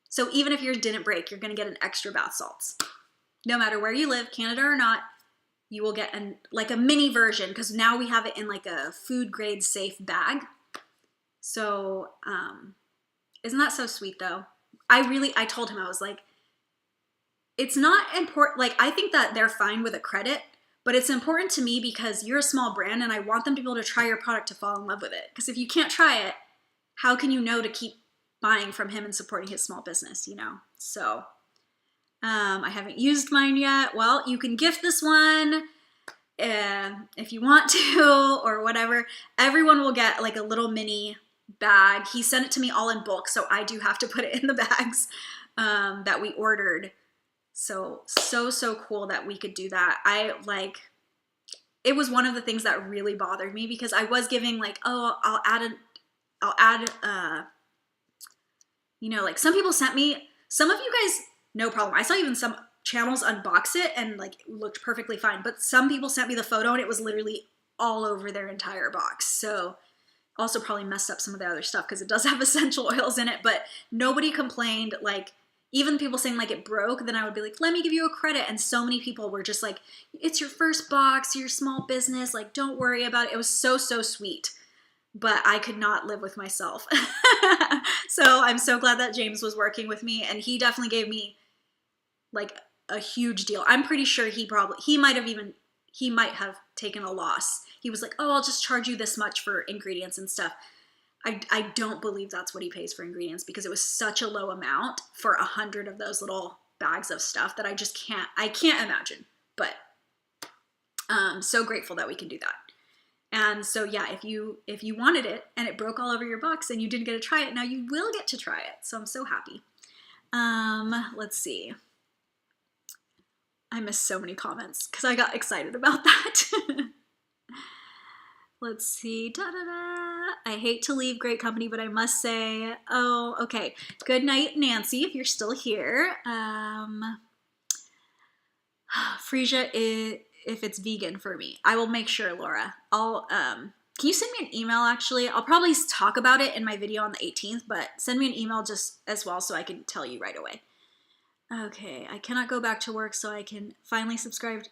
So even if yours didn't break, you're gonna get an extra bath salts. No matter where you live, Canada or not, you will get like a mini version, because now we have it in like a food grade safe bag. So isn't that so sweet though? I told him, I was like, it's not important. Like, I think that they're fine with a credit, but it's important to me because you're a small brand and I want them to be able to try your product to fall in love with it. Because if you can't try it, how can you know to keep buying from him and supporting his small business, you know? So I haven't used mine yet. Well, you can gift this one if you want to or whatever. Everyone will get like a little mini bag. He sent it to me all in bulk, so I do have to put it in the bags that we ordered. So cool that we could do that. It was one of the things that really bothered me because I was giving like, oh, I'll add you know, like some people sent me, some of you guys, no problem. I saw even some channels unbox it and like it looked perfectly fine, but some people sent me the photo and it was literally all over their entire box. So also probably messed up some of the other stuff because it does have essential oils in it, but nobody complained. Like even people saying like it broke, then I would be like, let me give you a credit. And so many people were just like, it's your first box, your small business, like don't worry about it. It was so sweet, but I could not live with myself. So I'm so glad that James was working with me, and he definitely gave me like a huge deal. I'm pretty sure he might have taken a loss. He was like, oh, I'll just charge you this much for ingredients and stuff. I don't believe that's what he pays for ingredients because it was such a low amount for 100 of those little bags of stuff that I can't imagine. But So grateful that we can do that. And so yeah, if you wanted it and it broke all over your box and you didn't get to try it, now you will get to try it. So I'm so happy. Let's see. I missed so many comments because I got excited about that. Let's see. I hate to leave great company, but I must say, oh, okay. Good night, Nancy, if you're still here. Freesia, if it's vegan for me. I will make sure, Laura. Can you send me an email, actually? I'll probably talk about it in my video on the 18th, but send me an email just as well so I can tell you right away. Okay, I cannot go back to work, so I can finally subscribe.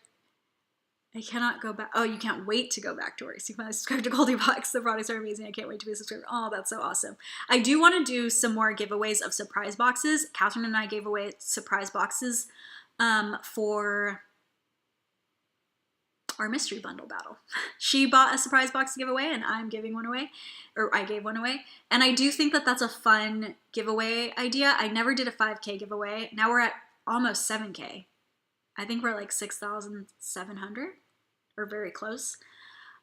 I cannot go back. Oh, you can't wait to go back to work. So you can finally subscribe to Goldie-Box. The products are amazing. I can't wait to be a subscriber. Oh, that's so awesome. I do want to do some more giveaways of surprise boxes. Catherine and I gave away surprise boxes for our mystery bundle battle. She bought a surprise box to give away and I'm giving one away, or I gave one away. And I do think that that's a fun giveaway idea. I never did a 5K giveaway. Now we're at almost 7K. I think we're like 6,700 or very close.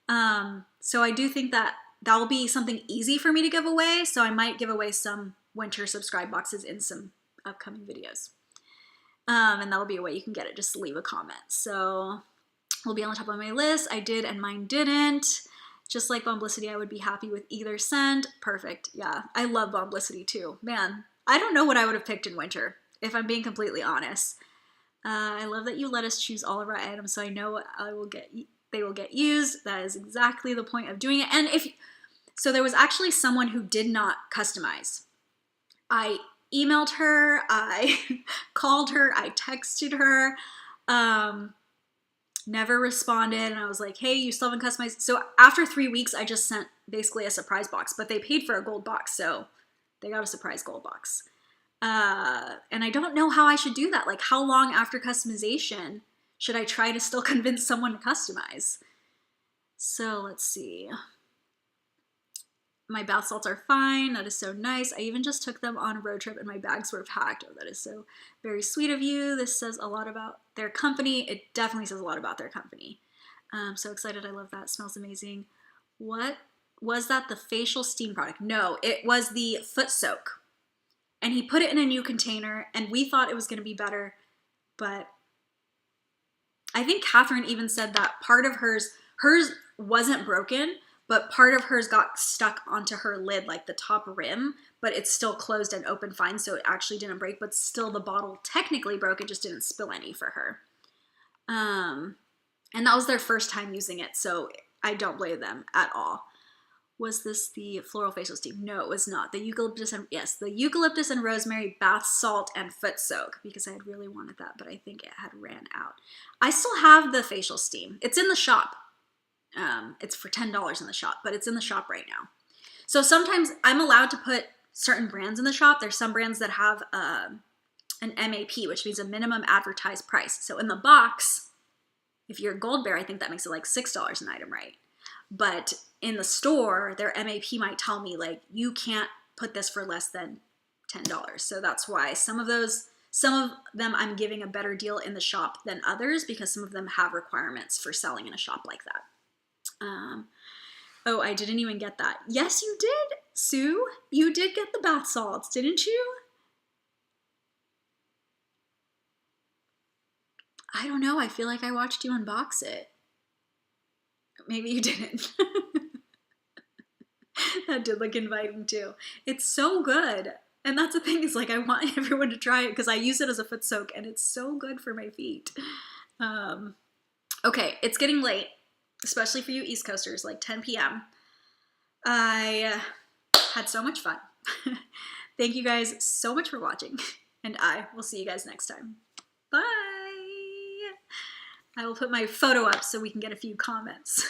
So I do think that that will be something easy for me to give away. So I might give away some winter subscribe boxes in some upcoming videos. And that'll be a way you can get it. Just leave a comment. So will be on the top of my list. I did and mine didn't. Just like Bomblicity, I would be happy with either scent. Perfect. Yeah, I love Bomblicity too. Man, I don't know what I would have picked in winter, if I'm being completely honest. I love that you let us choose all of our items so I know they will get used. That is exactly the point of doing it. And so there was actually someone who did not customize. I emailed her, I called her, I texted her, never responded, and I was like, hey, you still haven't customized. So after 3 weeks, I just sent basically a surprise box, but they paid for a gold box, so they got a surprise gold box. And I don't know how I should do that. Like, how long after customization should I try to still convince someone to customize? So let's see. My bath salts are fine. That is so nice. I even just took them on a road trip and my bags were packed. Oh, that is so very sweet of you. This says a lot about their company. It definitely says a lot about their company. I'm so excited. I love that. It smells amazing. What was that? The facial steam product? No, it was the foot soak. And he put it in a new container and we thought it was going to be better. But I think Catherine even said that part of hers wasn't broken, but part of hers got stuck onto her lid, like the top rim, but it's still closed and open fine, so it actually didn't break, but still the bottle technically broke, it just didn't spill any for her. And that was their first time using it, so I don't blame them at all. Was this the floral facial steam? No, it was not. The eucalyptus and rosemary bath salt and foot soak, because I had really wanted that, but I think it had ran out. I still have the facial steam. It's in the shop. It's for $10 in the shop, but it's in the shop right now. So sometimes I'm allowed to put certain brands in the shop. There's some brands that have an MAP, which means a minimum advertised price. So in the box, if you're a Gold Bear, I think that makes it like $6 an item, right? But in the store, their MAP might tell me like, you can't put this for less than $10. So that's why some of them I'm giving a better deal in the shop than others, because some of them have requirements for selling in a shop like that. Oh, I didn't even get that. Yes, you did, Sue. You did get the bath salts, didn't you? I don't know. I feel like I watched you unbox it. Maybe you didn't. That did look inviting too. It's so good. And that's the thing, is like, I want everyone to try it because I use it as a foot soak and it's so good for my feet. Okay, it's getting late, especially for you East Coasters, like 10 p.m. I had so much fun. Thank you guys so much for watching, and I will see you guys next time. Bye! I will put my photo up so we can get a few comments.